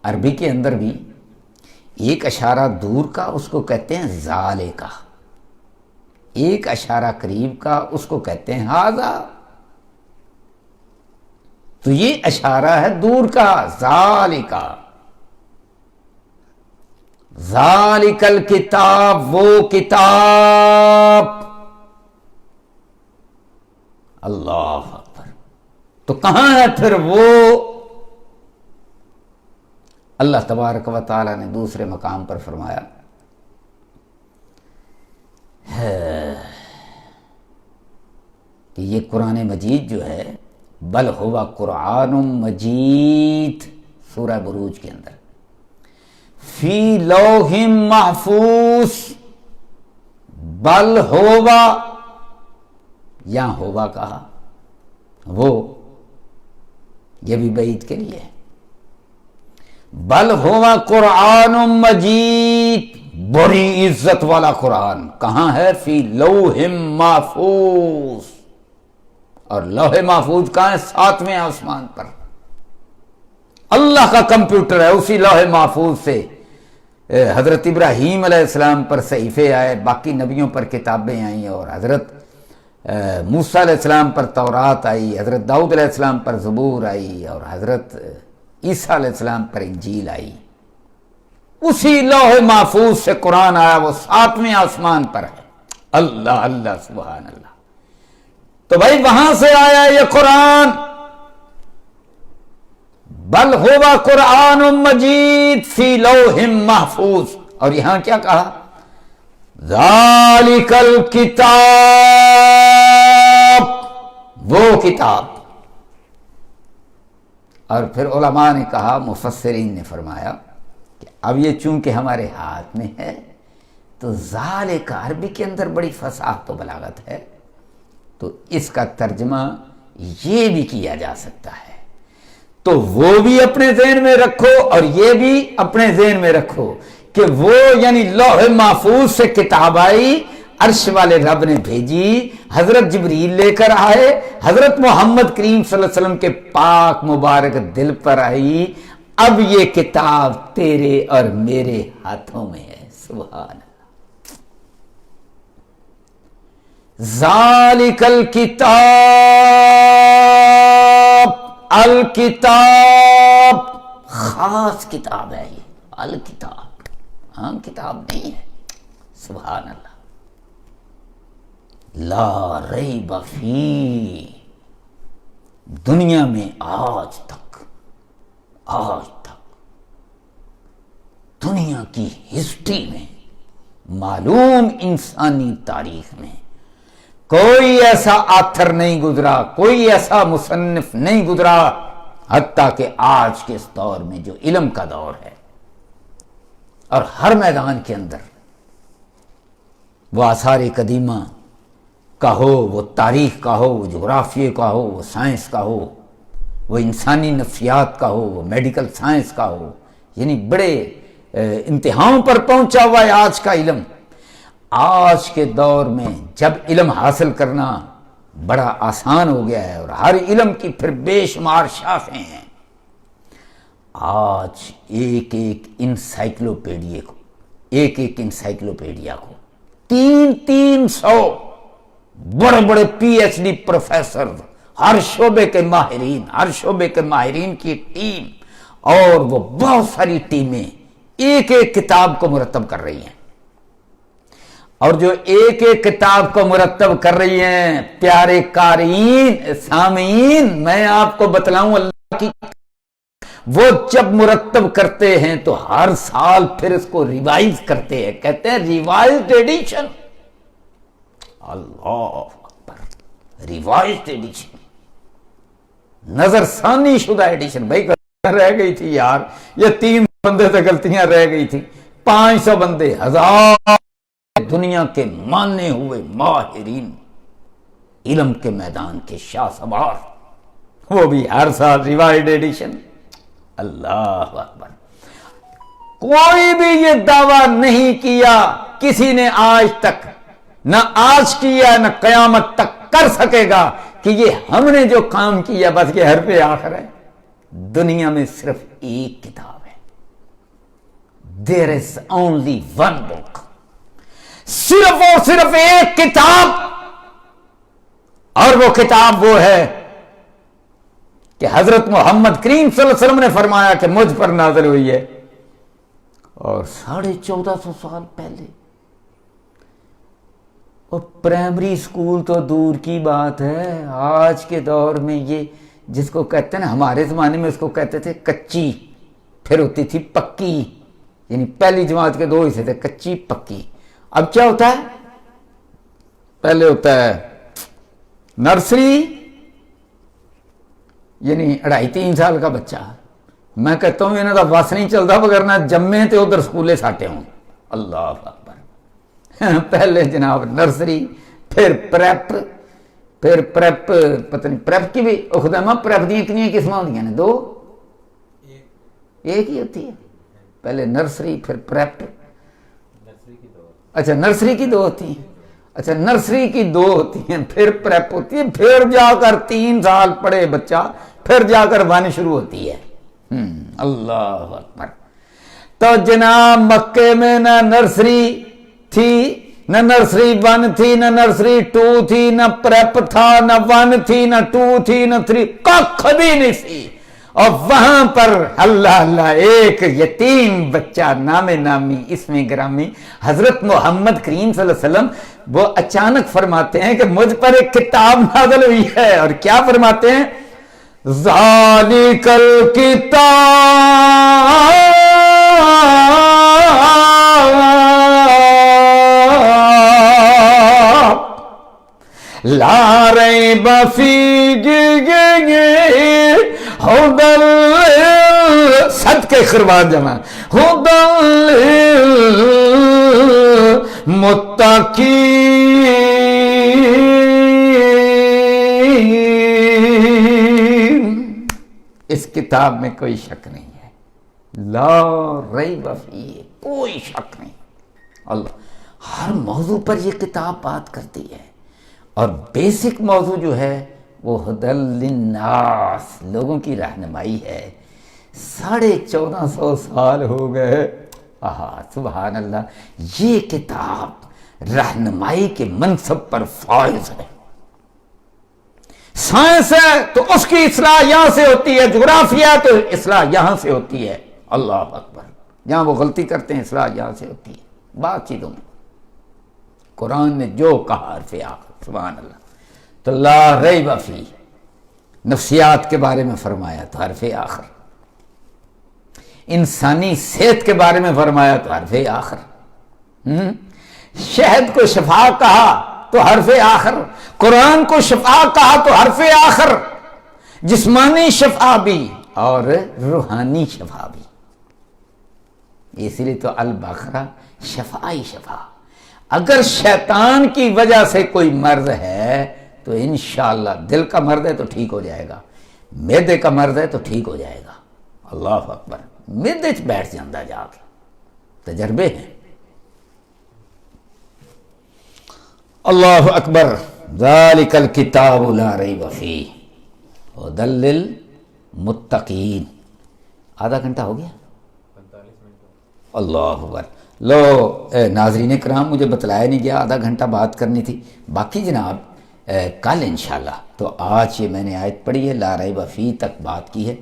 عربی کے اندر بھی ایک اشارہ دور کا اس کو کہتے ہیں زالے کا، ایک اشارہ قریب کا اس کو کہتے ہیں ہاذا۔ تو یہ اشارہ ہے دور کا، زالے کا، ذالک الکتاب، وہ کتاب، اللہ اکبر۔ تو کہاں ہے پھر وہ؟ اللہ تبارک و تعالی نے دوسرے مقام پر فرمایا کہ یہ قرآن مجید جو ہے، بل ہوا قرآن مجید، سورہ بروج کے اندر، فی لوح محفوظ، بل ہوا، یہاں ہوا کہا، وہ یہ بھی بعید کے لیے ہے۔ بل ہوا قرآن مجید، بڑی عزت والا قرآن، کہاں ہے؟ فی لوح محفوظ، اور لوح محفوظ کہاں ہے؟ 7ویں آسمان پر۔ اللہ کا کمپیوٹر ہے، اسی لوح محفوظ سے حضرت ابراہیم علیہ السلام پر صحیفے آئے، باقی نبیوں پر کتابیں آئیں، اور حضرت موسیٰ علیہ السلام پر تورات آئی، حضرت داؤد علیہ السلام پر زبور آئی، اور حضرت عیسیٰ علیہ السلام پر انجیل آئی۔ اسی لوح محفوظ سے قرآن آیا، وہ 7ویں آسمان پر ہے۔ اللہ اللہ، سبحان اللہ۔ تو بھائی وہاں سے آیا یہ قرآن، بل ہوا قرآن مجید فی لوح محفوظ، اور یہاں کیا کہا؟ ذالک الکتاب، وہ کتاب۔ اور پھر علماء نے کہا، مفسرین نے فرمایا کہ اب یہ چونکہ ہمارے ہاتھ میں ہے تو ذالک، عربی کے اندر بڑی فصاحت و بلاغت ہے، تو اس کا ترجمہ یہ بھی کیا جا سکتا ہے، تو وہ بھی اپنے ذہن میں رکھو اور یہ بھی اپنے ذہن میں رکھو کہ وہ یعنی لوح محفوظ سے کتاب آئی، عرش والے رب نے بھیجی، حضرت جبریل لے کر آئے، حضرت محمد کریم صلی اللہ علیہ وسلم کے پاک مبارک دل پر آئی، اب یہ کتاب تیرے اور میرے ہاتھوں میں ہے۔ سبحان اللہ۔ ذالک الکتاب، الکتاب خاص کتاب ہے یہ، الکتاب عام کتاب نہیں ہے۔ سبحان اللہ۔ لا ریب فی، دنیا میں آج تک دنیا کی ہسٹری میں، معلوم انسانی تاریخ میں کوئی ایسا آتھر نہیں گزرا، کوئی ایسا مصنف نہیں گزرا، حتیٰ کہ آج کے اس دور میں جو علم کا دور ہے اور ہر میدان کے اندر وہ آثار قدیمہ کا ہو، وہ تاریخ کا ہو، وہ جغرافیے کا ہو، وہ سائنس کا ہو، وہ انسانی نفسیات کا ہو، وہ میڈیکل سائنس کا ہو، یعنی بڑے انتہاؤں پر پہنچا ہوا ہے آج کا علم۔ آج کے دور میں جب علم حاصل کرنا بڑا آسان ہو گیا ہے اور ہر علم کی پھر بے شمار شاخیں ہیں، آج ایک انسائکلوپیڈیا کو 300 بڑے بڑے پی ایچ ڈی پروفیسر، ہر شعبے کے ماہرین کی ٹیم، اور وہ بہت ساری ٹیمیں ایک کتاب کو مرتب کر رہی ہیں، اور جو ایک کتاب کو مرتب کر رہی ہیں، پیارے قارئین سامعین، میں آپ کو بتلاؤں اللہ کی، وہ جب مرتب کرتے ہیں تو ہر سال پھر اس کو ریوائز کرتے ہیں، کہتے ہیں ریوائزڈ ایڈیشن۔ اللہ اکبر، ریوائزڈ ایڈیشن، نظر ثانی شدہ ایڈیشن۔ بھائی رہ گئی تھی یار، یہ 3 بندے سے غلطیاں رہ گئی تھی، 500 بندے، 1000 دنیا کے مانے ہوئے ماہرین، علم کے میدان کے شاہ سوار، وہ بھی ہر سال ریوائزڈ ایڈیشن۔ اللہ اکبر۔ کوئی بھی یہ دعویٰ نہیں کیا کسی نے آج تک، نہ آج کیا نہ قیامت تک کر سکے گا کہ یہ ہم نے جو کام کیا بس یہ حرف آخر ہے۔ دنیا میں صرف ایک کتاب ہے، there is only one book، صرف اور صرف ایک کتاب، اور وہ کتاب وہ ہے کہ حضرت محمد کریم صلی اللہ علیہ وسلم نے فرمایا کہ مجھ پر نازل ہوئی ہے، اور 1450 سال پہلے۔ اور پرائمری اسکول تو دور کی بات ہے، آج کے دور میں یہ جس کو کہتے ہیں نا، ہمارے زمانے میں اس کو کہتے تھے کچی، پھر ہوتی تھی پکی، یعنی پہلی جماعت کے 2 حصے تھے، کچی پکی۔ اب کیا ہوتا ہے؟ پہلے ہوتا ہے نرسری، یعنی 2.5-3 سال کا بچہ۔ میں کہتا ہوں انہوں کا بس نہیں چلتا بغیر نہ جمے تے ادھر سکولے ساٹے ہوں۔ اللہ اکبر۔ پہلے جناب نرسری، پھر پریپ، پتہ نہیں پریپ کی بھی خدمہ، پریپ دی کتنی قسمیں ہوتی ہیں؟ 2 ایک ہی ہوتی ہے، پہلے نرسری پھر پریپ۔ اچھا نرسری کی 2 ہوتی ہیں، اچھا نرسری کی 2 ہوتی ہیں، پھر پریپ ہوتی ہے، پھر جا کر 3 سال پڑھے بچہ، پھر جا کر 1 شروع ہوتی ہے۔ اللہ اکبر۔ تو جناب مکے میں نہ نرسری تھی، نہ نرسری 1 تھی، نہ نرسری 2 تھی، نہ پریپ تھا، نہ 1 تھی، نہ 2 تھی، نہ 3، کخ بھی نہیں تھی۔ اور وہاں پر اللہ اللہ ایک یتیم بچہ، نامی اسم گرامی حضرت محمد کریم صلی اللہ علیہ وسلم، وہ اچانک فرماتے ہیں کہ مجھ پر ایک کتاب نازل ہوئی ہے، اور کیا فرماتے ہیں؟ ذالک الکتاب لا ریب فیہ ہدی، صدقے قربان جمع، ہدی للمتقین۔ اس کتاب میں کوئی شک نہیں ہے، لا ریب فیہ، کوئی شک نہیں۔ اللہ ہر موضوع پر یہ کتاب بات کرتی ہے، اور بیسک موضوع جو ہے وہ ھدی للناس، لوگوں کی رہنمائی ہے۔ 1450 سال ہو گئے، سبحان اللہ، یہ کتاب رہنمائی کے منصب پر فائز ہے۔ سائنس ہے تو اس کی اصلاح یہاں سے ہوتی ہے، جغرافیہ تو اصلاح یہاں سے ہوتی ہے، اللہ اکبر، جہاں وہ غلطی کرتے ہیں اصلاح یہاں سے ہوتی ہے، بات چیزوں میں۔ قرآن نے جو کہا حرف آخر، سبحان اللہ، تو لا ریب فیہ، نفسیات کے بارے میں فرمایا تو حرف آخر، انسانی صحت کے بارے میں فرمایا تو حرف آخر، شہد کو شفا کہا تو حرف آخر، قرآن کو شفا کہا تو حرف آخر، جسمانی شفا بھی اور روحانی شفا بھی، اس لیے تو البقرہ شفائی شفا۔ اگر شیطان کی وجہ سے کوئی مرض ہے تو انشاءاللہ دل کا مرض ہے تو ٹھیک ہو جائے گا، معدے کا مرض ہے تو ٹھیک ہو جائے گا، اللہ اکبر، معدے چ بیٹھ جاندہ جا کے، تجربے ہیں۔ اللہ اکبر، ذالک الکتاب لا ریب فیہ ھدی للمتقین۔ آدھا گھنٹہ ہو گیا، 45 منٹ۔ اللہ اکبر۔ لو ناظرین کرام، مجھے بتلایا نہیں گیا، آدھا گھنٹہ بات کرنی تھی۔ باقی جناب کل انشاءاللہ، تو آج یہ میں نے آیت پڑھی ہے، لا ریب فیہ تک بات کی ہے،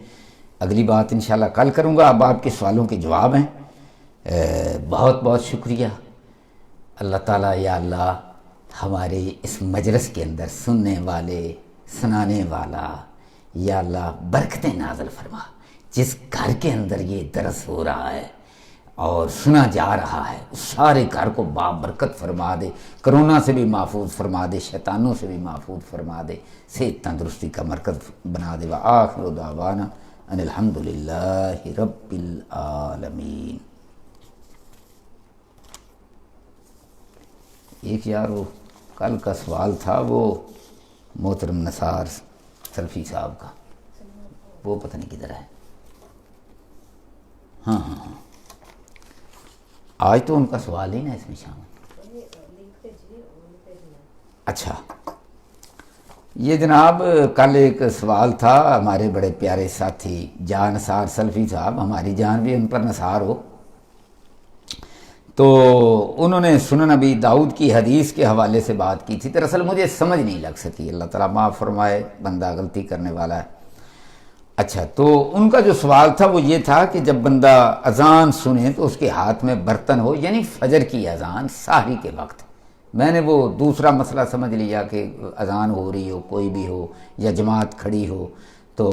اگلی بات انشاءاللہ کل کروں گا۔ اب آپ کے سوالوں کے جواب ہیں۔ بہت بہت شکریہ اللہ تعالیٰ، یا اللہ ہمارے اس مجلس کے اندر سننے والے، سنانے والا، یا اللہ برکتیں نازل فرما۔ جس گھر کے اندر یہ درس ہو رہا ہے اور سنا جا رہا ہے، اس سارے گھر کو بابرکت فرما دے، کرونا سے بھی محفوظ فرما دے، شیطانوں سے بھی محفوظ فرما دے، صحت تندرستی کا مرکز بنا دے۔ وآخر دعوانا ان الحمدللہ رب العالمین۔ ایک یار وہ کل کا سوال تھا، وہ محترم نثار سلفی صاحب کا، وہ پتہ نہیں کدھر ہے۔ ہاں ہاں ہاں، آج تو ان کا سوال ہی نا اس میں شامل۔ اچھا، یہ جناب کل ایک سوال تھا، ہمارے بڑے پیارے ساتھی جان نثار سلفی صاحب، ہماری جان بھی ان پر نثار ہو، تو انہوں نے سنن ابی داؤد کی حدیث کے حوالے سے بات کی تھی۔ دراصل مجھے سمجھ نہیں لگ سکی، اللہ تعالیٰ معاف فرمائے، بندہ غلطی کرنے والا ہے۔ اچھا، تو ان کا جو سوال تھا وہ یہ تھا کہ جب بندہ اذان سنے تو اس کے ہاتھ میں برتن ہو، یعنی فجر کی اذان سحری کے وقت۔ میں نے وہ دوسرا مسئلہ سمجھ لیا کہ اذان ہو رہی ہو، کوئی بھی ہو، یا جماعت کھڑی ہو تو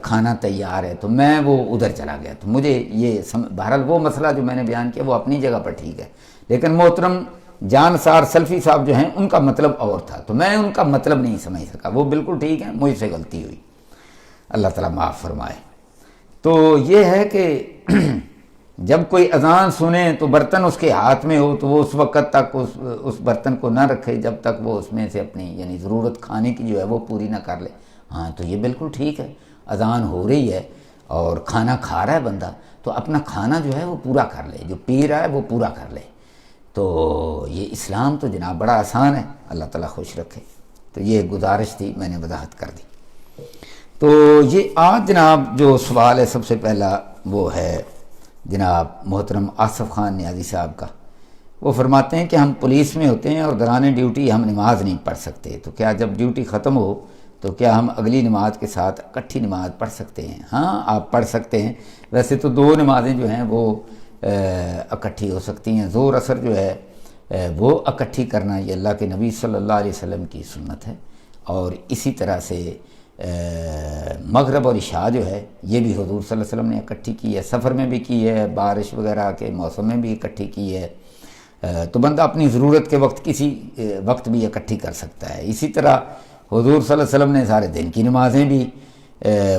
کھانا تیار ہے، تو میں وہ ادھر چلا گیا۔ تو مجھے یہ بہرحال وہ مسئلہ جو میں نے بیان کیا وہ اپنی جگہ پر ٹھیک ہے، لیکن محترم جان سار سلفی صاحب جو ہیں ان کا مطلب اور تھا، تو میں ان کا مطلب نہیں سمجھ سکا۔ وہ بالکل ٹھیک ہے، مجھ سے غلطی ہوئی، اللہ تعالیٰ معاف فرمائے۔ تو یہ ہے کہ جب کوئی اذان سنے تو برتن اس کے ہاتھ میں ہو تو وہ اس وقت تک اس برتن کو نہ رکھے جب تک وہ اس میں سے اپنی یعنی ضرورت کھانے کی جو ہے وہ پوری نہ کر لے۔ ہاں، تو یہ بالکل ٹھیک ہے، اذان ہو رہی ہے اور کھانا کھا رہا ہے بندہ تو اپنا کھانا جو ہے وہ پورا کر لے، جو پی رہا ہے وہ پورا کر لے۔ تو یہ اسلام تو جناب بڑا آسان ہے، اللہ تعالیٰ خوش رکھے۔ تو یہ گزارش تھی، میں نے وضاحت کر دی۔ تو یہ آج جناب جو سوال ہے سب سے پہلا وہ ہے جناب محترم آصف خان نیازی صاحب کا۔ وہ فرماتے ہیں کہ ہم پولیس میں ہوتے ہیں اور دوران ڈیوٹی ہم نماز نہیں پڑھ سکتے، تو کیا جب ڈیوٹی ختم ہو تو کیا ہم اگلی نماز کے ساتھ اکٹھی نماز پڑھ سکتے ہیں؟ ہاں، آپ پڑھ سکتے ہیں۔ ویسے تو دو نمازیں جو ہیں وہ اکٹھی ہو سکتی ہیں، ظہر عصر جو ہے وہ اکٹھی کرنا یہ اللہ کے نبی صلی اللہ علیہ وسلم کی سنت ہے، اور اسی طرح سے مغرب اور عشاء جو ہے یہ بھی حضور صلی اللہ علیہ وسلم نے اکٹھی کی ہے، سفر میں بھی کی ہے، بارش وغیرہ کے موسم میں بھی اکٹھی کی ہے۔ تو بندہ اپنی ضرورت کے وقت کسی وقت بھی اکٹھی کر سکتا ہے۔ اسی طرح حضور صلی اللہ علیہ وسلم نے سارے دن کی نمازیں بھی،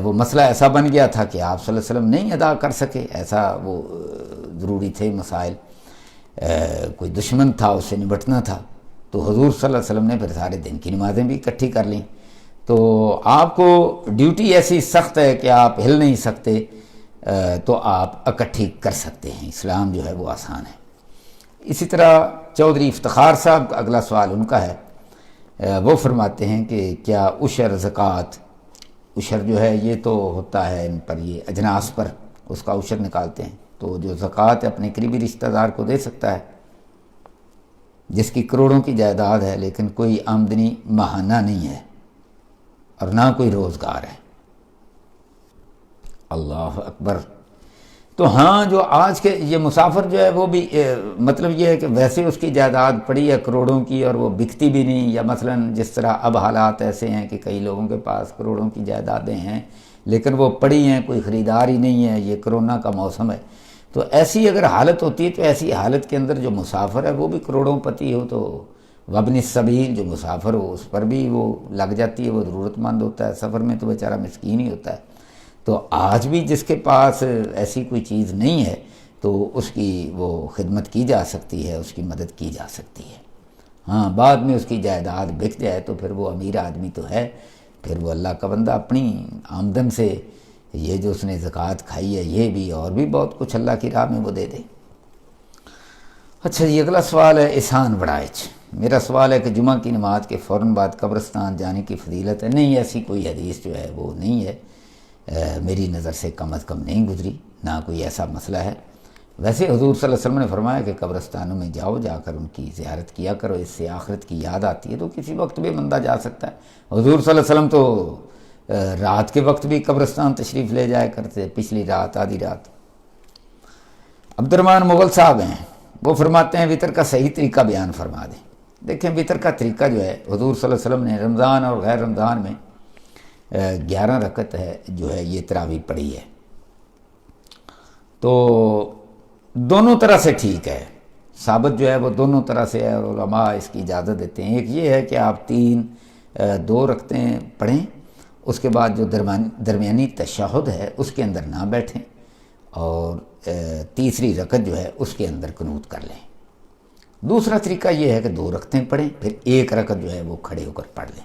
وہ مسئلہ ایسا بن گیا تھا کہ آپ صلی اللہ علیہ وسلم نہیں ادا کر سکے، ایسا وہ ضروری تھے مسائل، کوئی دشمن تھا، اس سے نمٹنا تھا، تو حضور صلی اللہ علیہ وسلم نے پھر سارے دن کی نمازیں بھی اکٹھی کر لیں۔ تو آپ کو ڈیوٹی ایسی سخت ہے کہ آپ ہل نہیں سکتے تو آپ اکٹھی کر سکتے ہیں. اسلام جو ہے وہ آسان ہے. اسی طرح چودھری افتخار صاحب کا اگلا سوال ان کا ہے. وہ فرماتے ہیں کہ کیا عشر زکوٰۃ، عشر جو ہے یہ تو ہوتا ہے ان پر، یہ اجناس پر اس کا عشر نکالتے ہیں، تو جو زکوٰۃ اپنے قریبی رشتہ دار کو دے سکتا ہے جس کی کروڑوں کی جائیداد ہے لیکن کوئی آمدنی ماہانہ نہیں ہے اور نہ کوئی روزگار ہے. اللہ اکبر. تو ہاں جو آج کے یہ مسافر جو ہے وہ بھی مطلب یہ ہے کہ ویسے اس کی جائیداد پڑی ہے کروڑوں کی اور وہ بکتی بھی نہیں، یا مثلا جس طرح اب حالات ایسے ہیں کہ کئی لوگوں کے پاس کروڑوں کی جائیدادیں ہیں لیکن وہ پڑی ہیں، کوئی خریدار ہی نہیں ہے، یہ کرونا کا موسم ہے. تو ایسی اگر حالت ہوتی ہے تو ایسی حالت کے اندر جو مسافر ہے وہ بھی کروڑوں پتی ہو تو وابن السبیل جو مسافر ہو اس پر بھی وہ لگ جاتی ہے، وہ ضرورت مند ہوتا ہے، سفر میں تو بیچارہ مسکین ہی ہوتا ہے. تو آج بھی جس کے پاس ایسی کوئی چیز نہیں ہے تو اس کی وہ خدمت کی جا سکتی ہے، اس کی مدد کی جا سکتی ہے. ہاں بعد میں اس کی جائیداد بک جائے تو پھر وہ امیر آدمی تو ہے، پھر وہ اللہ کا بندہ اپنی آمدن سے یہ جو اس نے زکوٰۃ کھائی ہے یہ بھی اور بھی بہت کچھ اللہ کی راہ میں وہ دے دے. اچھا جی اگلا سوال ہے احسان وڑائچ. میرا سوال ہے کہ جمعہ کی نماز کے فوراً بعد قبرستان جانے کی فضیلت ہے؟ نہیں، ایسی کوئی حدیث جو ہے وہ نہیں ہے، میری نظر سے کم از کم نہیں گزری، نہ کوئی ایسا مسئلہ ہے. ویسے حضور صلی اللہ علیہ وسلم نے فرمایا کہ قبرستانوں میں جاؤ، جا کر ان کی زیارت کیا کرو، اس سے آخرت کی یاد آتی ہے. تو کسی وقت بھی بندہ جا سکتا ہے. حضور صلی اللہ علیہ وسلم تو رات کے وقت بھی قبرستان تشریف لے جایا کرتے، پچھلی رات آدھی رات. عبد الرحمن مغل صاحب ہیں، وہ فرماتے ہیں وطر کا صحیح طریقہ بیان فرما دیں. دیکھیں وطر کا طریقہ جو ہے حضور صلی اللہ علیہ وسلم نے رمضان اور غیر رمضان میں 11 رکعت ہے جو ہے یہ تراویح پڑھی ہے. تو دونوں طرح سے ٹھیک ہے، ثابت جو ہے وہ دونوں طرح سے ہے اور علماء اس کی اجازت دیتے ہیں. ایک یہ ہے کہ آپ 2 رکعتیں پڑھیں، اس کے بعد جو درمیانی تشہد ہے اس کے اندر نہ بیٹھیں اور تیسری رکعت جو ہے اس کے اندر قنوت کر لیں. دوسرا طریقہ یہ ہے کہ 2 رکعتیں پڑھیں پھر 1 رکعت جو ہے وہ کھڑے ہو کر پڑھ لیں.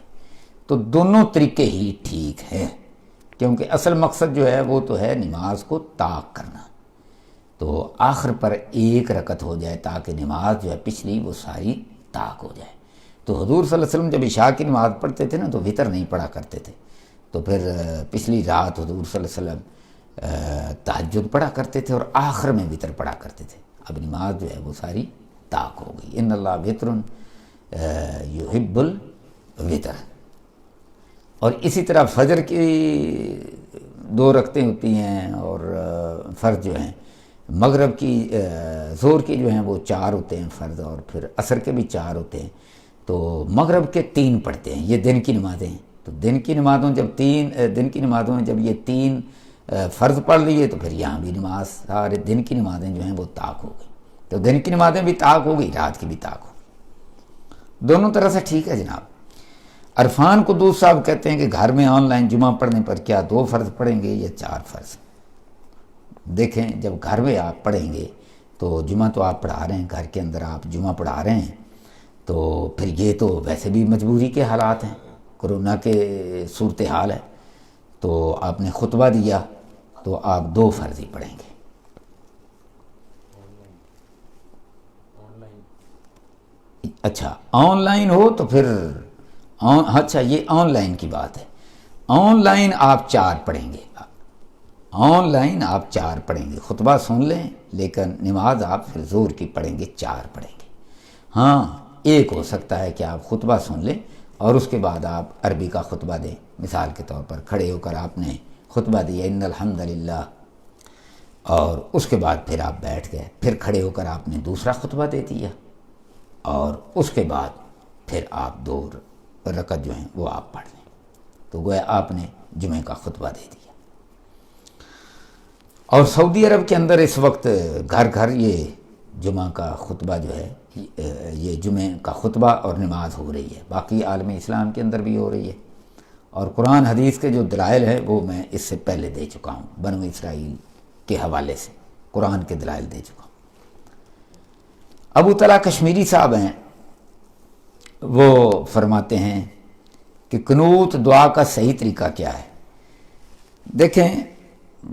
تو دونوں طریقے ہی ٹھیک ہیں کیونکہ اصل مقصد جو ہے وہ تو ہے نماز کو طاق کرنا. تو آخر پر 1 رکعت ہو جائے تاکہ نماز جو ہے پچھلی وہ ساری طاق ہو جائے. تو حضور صلی اللہ علیہ وسلم جب عشاء کی نماز پڑھتے تھے نا تو وطر نہیں پڑھا کرتے تھے. تو پھر پچھلی رات حضور صلی اللہ علیہ وسلم تہجد پڑھا کرتے تھے اور آخر میں وطر پڑھا کرتے تھے. اب نماز جو ہے وہ ساری طاق ہو گئی. ان اللہ وطر یحب الوطر. اور اسی طرح فجر کی 2 رکعتیں ہوتی ہیں اور فرض جو ہیں، مغرب کی ظہر کی جو ہیں وہ 4 ہوتے ہیں فرض، اور پھر عصر کے بھی 4 ہوتے ہیں. تو مغرب کے 3 پڑھتے ہیں، یہ دن کی نمازیں ہیں. تو دن کی نمازوں میں جب یہ 3 فرض پڑھ لیے تو پھر یہاں بھی نماز سارے دن کی نمازیں جو ہیں وہ طاق ہو گئی. تو دن کی نمازیں بھی طاق ہو گئی، رات کی بھی طاق ہو گئی. دونوں طرح سے ٹھیک ہے جناب. عرفان قدوس صاحب کہتے ہیں کہ گھر میں آن لائن جمعہ پڑھنے پر کیا 2 فرض پڑھیں گے یا 4 فرض؟ دیکھیں جب گھر میں آپ پڑھیں گے تو جمعہ تو آپ پڑھا رہے ہیں، گھر کے اندر آپ جمعہ پڑھا رہے ہیں، تو پھر یہ تو ویسے بھی مجبوری کے حالات ہیں، کرونا کے صورتحال ہے. تو آپ نے خطبہ دیا تو آپ 2 فرض ہی پڑھیں گے. اچھا آن لائن ہو تو پھر اچھا یہ آن لائن کی بات ہے. آن لائن آپ 4 پڑھیں گے، آن لائن آپ 4 پڑھیں گے، خطبہ سن لیں لیکن نماز آپ پھر ظہر کی پڑھیں گے، 4 پڑھیں گے. ہاں ایک ہو سکتا ہے کہ آپ خطبہ سن لیں اور اس کے بعد آپ عربی کا خطبہ دیں. مثال کے طور پر کھڑے ہو کر آپ نے خطبہ دیا ان الحمدللہ، اور اس کے بعد پھر آپ بیٹھ گئے، پھر کھڑے ہو کر آپ نے دوسرا خطبہ دے دیا اور اس کے بعد پھر آپ 2 رکعت جو ہیں وہ آپ پڑھ لیں. تو گویا آپ نے جمعہ کا خطبہ دے دیا. اور سعودی عرب کے اندر اس وقت گھر گھر یہ جمعہ کا خطبہ جو ہے، یہ جمعہ کا خطبہ اور نماز ہو رہی ہے. باقی عالم اسلام کے اندر بھی ہو رہی ہے. اور قرآن حدیث کے جو دلائل ہیں وہ میں اس سے پہلے دے چکا ہوں، بنو اسرائیل کے حوالے سے قرآن کے دلائل دے چکا ہوں. ابو طلحہ کشمیری صاحب ہیں، وہ فرماتے ہیں کہ قنوت دعا کا صحیح طریقہ کیا ہے۔ دیکھیں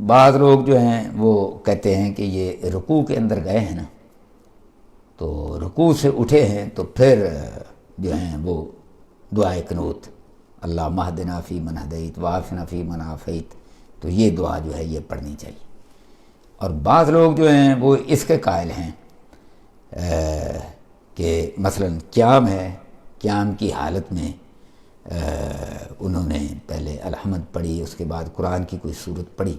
بعض لوگ جو ہیں وہ کہتے ہیں کہ یہ رکوع کے اندر گئے ہیں نا، تو رکوع سے اٹھے ہیں تو پھر جو ہیں وہ دعائے قنوت، اللہم اہدنا فی من ہدیت وعافنا فی من عافیت، تو یہ دعا جو ہے یہ پڑھنی چاہیے۔ اور بعض لوگ جو ہیں وہ اس کے قائل ہیں کہ مثلا قیام ہے، قیام کی حالت میں انہوں نے پہلے الحمد پڑھی، اس کے بعد قرآن کی کوئی صورت پڑھی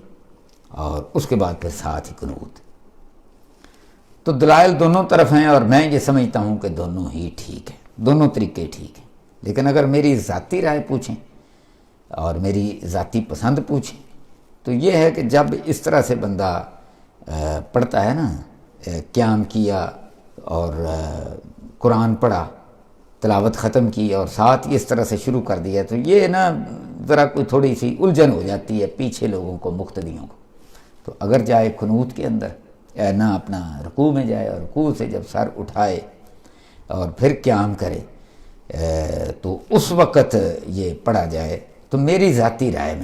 اور اس کے بعد پھر ساتھ ہی قنوت۔ تو دلائل دونوں طرف ہیں اور میں یہ سمجھتا ہوں کہ دونوں ہی ٹھیک ہیں، دونوں طریقے ٹھیک ہیں۔ لیکن اگر میری ذاتی رائے پوچھیں اور میری ذاتی پسند پوچھیں تو یہ ہے کہ جب اس طرح سے بندہ پڑھتا ہے نا، قیام کیا اور قرآن پڑھا، تلاوت ختم کی اور ساتھ ہی اس طرح سے شروع کر دیا، تو یہ نا ذرا کوئی تھوڑی سی الجھن ہو جاتی ہے پیچھے لوگوں کو، مقتدیوں کو۔ تو اگر جائے قنوت کے اندر نہ اپنا رکوع میں جائے اور رکوع سے جب سر اٹھائے اور پھر قیام کرے تو اس وقت یہ پڑھا جائے، تو میری ذاتی رائے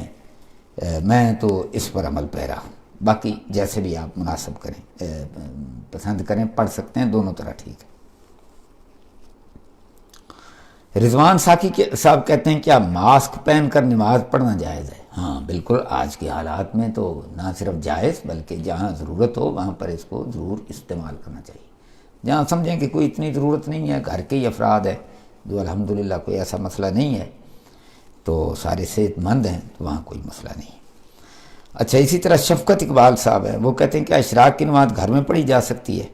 میں تو اس پر عمل پیرا ہوں۔ باقی جیسے بھی آپ مناسب کریں، پسند کریں، پڑھ سکتے ہیں، دونوں طرح ٹھیک ہے۔ رضوان ساکی صاحب کہتے ہیں کیا ماسک پہن کر نماز پڑھنا جائز ہے؟ ہاں بالکل، آج کے حالات میں تو نہ صرف جائز بلکہ جہاں ضرورت ہو وہاں پر اس کو ضرور استعمال کرنا چاہیے۔ جہاں سمجھیں کہ کوئی اتنی ضرورت نہیں ہے، گھر کے ہی افراد ہے جو الحمدللہ کوئی ایسا مسئلہ نہیں ہے، تو سارے صحت مند ہیں، تو وہاں کوئی مسئلہ نہیں ہے۔ اچھا، اسی طرح شفقت اقبال صاحب ہیں، وہ کہتے ہیں کیا اشراق کی نماز گھر میں پڑھی جا سکتی ہے؟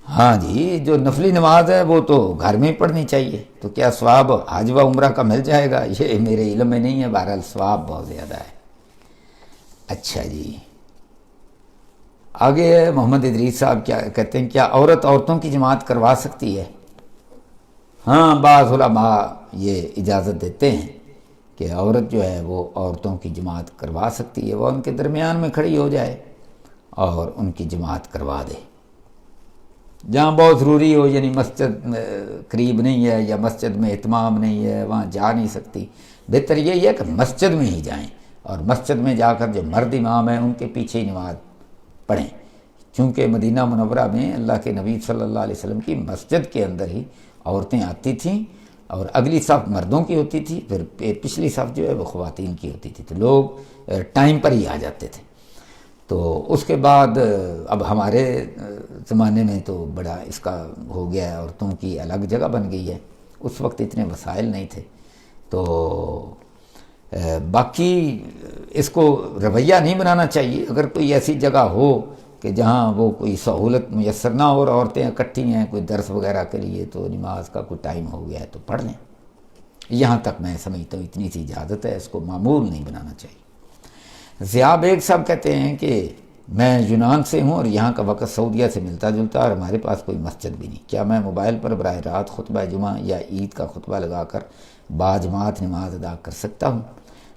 ہاں جی، جو نفلی نماز ہے وہ تو گھر میں ہی پڑھنی چاہیے۔ تو کیا ثواب حج و عمرہ کا مل جائے گا؟ یہ میرے علم میں نہیں ہے، بہرحال ثواب بہت زیادہ ہے۔ اچھا جی، آگے محمد ادریس صاحب کیا کہتے ہیں، کیا عورت عورتوں کی جماعت کروا سکتی ہے؟ ہاں، بعض علماء یہ اجازت دیتے ہیں کہ عورت جو ہے وہ عورتوں کی جماعت کروا سکتی ہے، وہ ان کے درمیان میں کھڑی ہو جائے اور ان کی جماعت کروا دے۔ جہاں بہت ضروری ہو، یعنی مسجد قریب نہیں ہے یا مسجد میں اہتمام نہیں ہے، وہاں جا نہیں سکتی، بہتر یہی ہے کہ مسجد میں ہی جائیں اور مسجد میں جا کر جو مرد امام ہیں ان کے پیچھے ہی نماز پڑھیں۔ چونکہ مدینہ منورہ میں اللہ کے نبی صلی اللہ علیہ وسلم کی مسجد کے اندر ہی عورتیں آتی تھیں اور اگلی صف مردوں کی ہوتی تھی، پھر پچھلی صف جو ہے وہ خواتین کی ہوتی تھی، تو لوگ ٹائم پر ہی آ جاتے تھے۔ تو اس کے بعد اب ہمارے زمانے میں تو بڑا اس کا ہو گیا ہے، عورتوں کی الگ جگہ بن گئی ہے، اس وقت اتنے وسائل نہیں تھے۔ تو باقی اس کو رویہ نہیں بنانا چاہیے۔ اگر کوئی ایسی جگہ ہو کہ جہاں وہ کوئی سہولت میسر نہ ہو اور عورتیں اکٹھی ہیں کوئی درس وغیرہ کے لیے، تو نماز کا کوئی ٹائم ہو گیا ہے تو پڑھ لیں۔ یہاں تک میں سمجھتا ہوں اتنی سی اجازت ہے، اس کو معمول نہیں بنانا چاہیے۔ ضیاء بیگ صاحب کہتے ہیں کہ میں یونان سے ہوں اور یہاں کا وقت سعودیہ سے ملتا جلتا اور ہمارے پاس کوئی مسجد بھی نہیں، کیا میں موبائل پر براہ راست خطبہ جمعہ یا عید کا خطبہ لگا کر باجماعت نماز ادا کر سکتا ہوں؟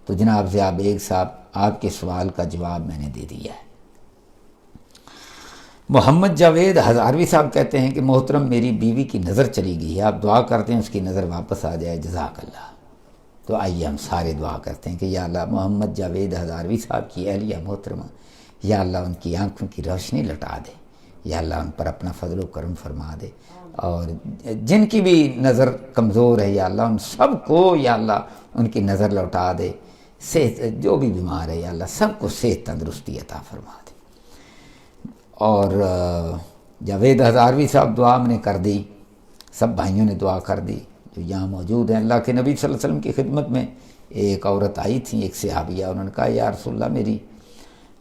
تو جناب ضیاء بیگ صاحب، آپ کے سوال کا جواب میں نے دے دیا ہے۔ محمد جاوید ہزاروی صاحب کہتے ہیں کہ محترم میری بیوی کی نظر چلی گئی ہے، آپ دعا کرتے ہیں اس کی نظر واپس آ جائے، جزاک اللہ۔ تو آئیے ہم سارے دعا کرتے ہیں کہ یا اللہ محمد جاوید ہزاروی صاحب کی اہلیہ محترمہ، یا اللہ ان کی آنکھوں کی روشنی لٹا دے، یا اللہ ان پر اپنا فضل و کرم فرما دے، اور جن کی بھی نظر کمزور ہے یا اللہ ان سب کو یا اللہ ان کی نظر لوٹا دے، صحت جو بھی بیمار ہے یا اللہ سب کو صحت تندرستی عطا فرما دے۔ اور جاوید ہزاروی صاحب دعا میں نے کر دی، سب بھائیوں نے دعا کر دی جو یہاں موجود ہیں۔ اللہ کے نبی صلی اللہ علیہ وسلم کی خدمت میں ایک عورت آئی تھی، ایک صحابیہ، انہوں نے کہا یا رسول اللہ میری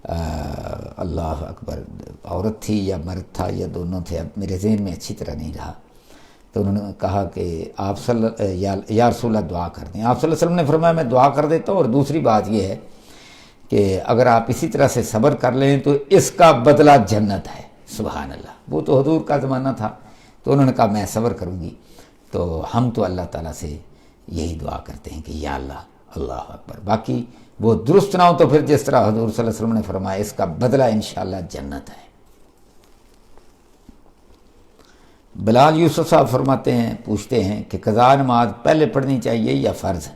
اللہ اکبر، عورت تھی یا مرد تھا یا دونوں تھے، اب میرے ذہن میں اچھی طرح نہیں رہا، تو انہوں نے کہا کہ آپ یا رسول اللہ دعا کر دیں۔ آپ صلی اللہ علیہ وسلم نے فرمایا میں دعا کر دیتا ہوں، اور دوسری بات یہ ہے کہ اگر آپ اسی طرح سے صبر کر لیں تو اس کا بدلہ جنت ہے۔ سبحان اللہ، وہ تو حضور کا زمانہ تھا، تو انہوں نے کہا میں صبر کروں گی۔ تو ہم تو اللہ تعالیٰ سے یہی دعا کرتے ہیں کہ یا اللہ، اللہ اکبر، باقی وہ درست نہ ہو تو پھر جس طرح حضور صلی اللہ علیہ وسلم نے فرمایا اس کا بدلہ انشاءاللہ جنت ہے۔ بلال یوسف صاحب فرماتے ہیں، پوچھتے ہیں کہ قضا نماز پہلے پڑھنی چاہیے یا فرض ہے؟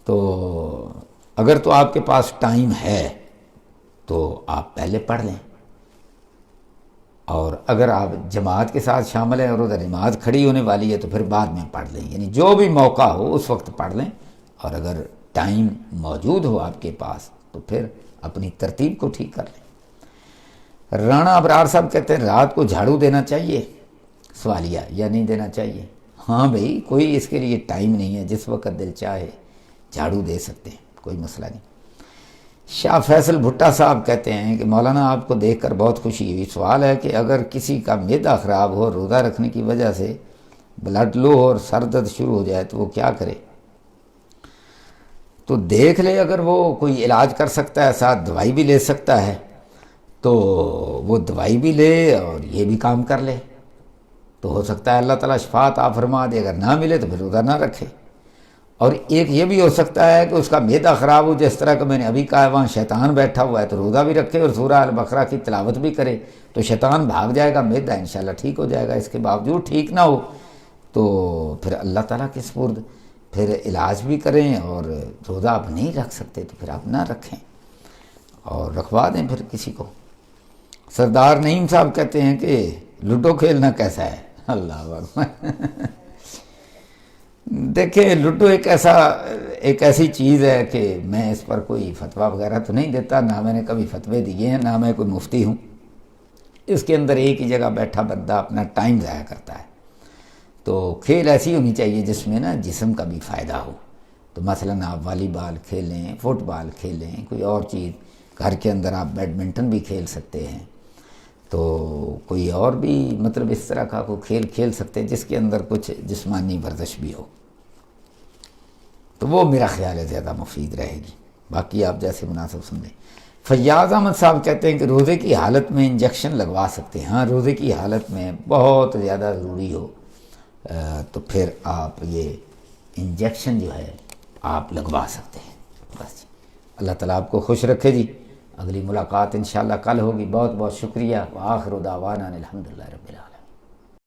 تو اگر تو آپ کے پاس ٹائم ہے تو آپ پہلے پڑھ لیں، اور اگر آپ جماعت کے ساتھ شامل ہیں اور ادھر نماز کھڑی ہونے والی ہے تو پھر بعد میں پڑھ لیں، یعنی جو بھی موقع ہو اس وقت پڑھ لیں، اور اگر ٹائم موجود ہو آپ کے پاس تو پھر اپنی ترتیب کو ٹھیک کر لیں۔ رانا ابرار صاحب کہتے ہیں رات کو جھاڑو دینا چاہیے، سوالیہ، یا نہیں دینا چاہیے؟ ہاں بھائی، کوئی اس کے لیے ٹائم نہیں ہے، جس وقت دل چاہے جھاڑو دے سکتے ہیں، کوئی مسئلہ نہیں۔ شاہ فیصل بھٹا صاحب کہتے ہیں کہ مولانا آپ کو دیکھ کر بہت خوشی ہوئی، سوال ہے کہ اگر کسی کا معدہ خراب ہو، روزہ رکھنے کی وجہ سے بلڈ لو اور سر درد شروع ہو جائے تو وہ کیا کرے؟ تو دیکھ لے، اگر وہ کوئی علاج کر سکتا ہے، ساتھ دوائی بھی لے سکتا ہے تو وہ دوائی بھی لے اور یہ بھی کام کر لے، تو ہو سکتا ہے اللہ تعالیٰ شفا عطا فرما دے۔ اگر نہ ملے تو پھر روزہ نہ رکھے۔ اور ایک یہ بھی ہو سکتا ہے کہ اس کا معدہ خراب ہو، جس طرح کہ میں نے ابھی کہا، وہاں شیطان بیٹھا ہوا ہے، تو روزہ بھی رکھے اور سورہ البقرہ کی تلاوت بھی کرے تو شیطان بھاگ جائے گا، معدہ انشاءاللہ ٹھیک ہو جائے گا۔ اس کے باوجود ٹھیک نہ ہو تو پھر اللہ تعالیٰ کے سپرد، پھر علاج بھی کریں، اور روزہ آپ نہیں رکھ سکتے تو پھر آپ نہ رکھیں اور رکھوا دیں پھر کسی کو۔ سردار نعیم صاحب کہتے ہیں کہ لوڈو کھیلنا کیسا ہے؟ اللہ اکبر۔ دیکھیں، لوڈو ایک ایسی چیز ہے کہ میں اس پر کوئی فتویٰ وغیرہ تو نہیں دیتا، نہ میں نے کبھی فتوے دیے ہیں، نہ میں کوئی مفتی ہوں۔ اس کے اندر ایک ہی جگہ بیٹھا بندہ اپنا ٹائم ضائع کرتا ہے۔ تو کھیل ایسی ہونی چاہیے جس میں نا جسم کا بھی فائدہ ہو۔ تو مثلاً آپ والی بال کھیلیں، فٹ بال کھیلیں، کوئی اور چیز، گھر کے اندر آپ بیڈمنٹن بھی کھیل سکتے ہیں، تو کوئی اور بھی مطلب اس طرح کا کوئی کھیل کھیل سکتے ہیں جس کے اندر کچھ جسمانی ورزش بھی ہو، تو وہ میرا خیال ہے زیادہ مفید رہے گی۔ باقی آپ جیسے مناسب سمجھیں۔ فیاض احمد صاحب کہتے ہیں کہ روزے کی حالت میں انجیکشن لگوا سکتے ہیں؟ ہاں، روزے کی حالت میں بہت زیادہ ضروری ہو تو پھر آپ یہ انجیکشن جو ہے آپ لگوا سکتے ہیں۔ بس اللہ تعالیٰ آپ کو خوش رکھے جی۔ اگلی ملاقات انشاءاللہ کل ہوگی۔ بہت بہت شکریہ۔ وآخر دعوانا الحمدللہ رب العالمین۔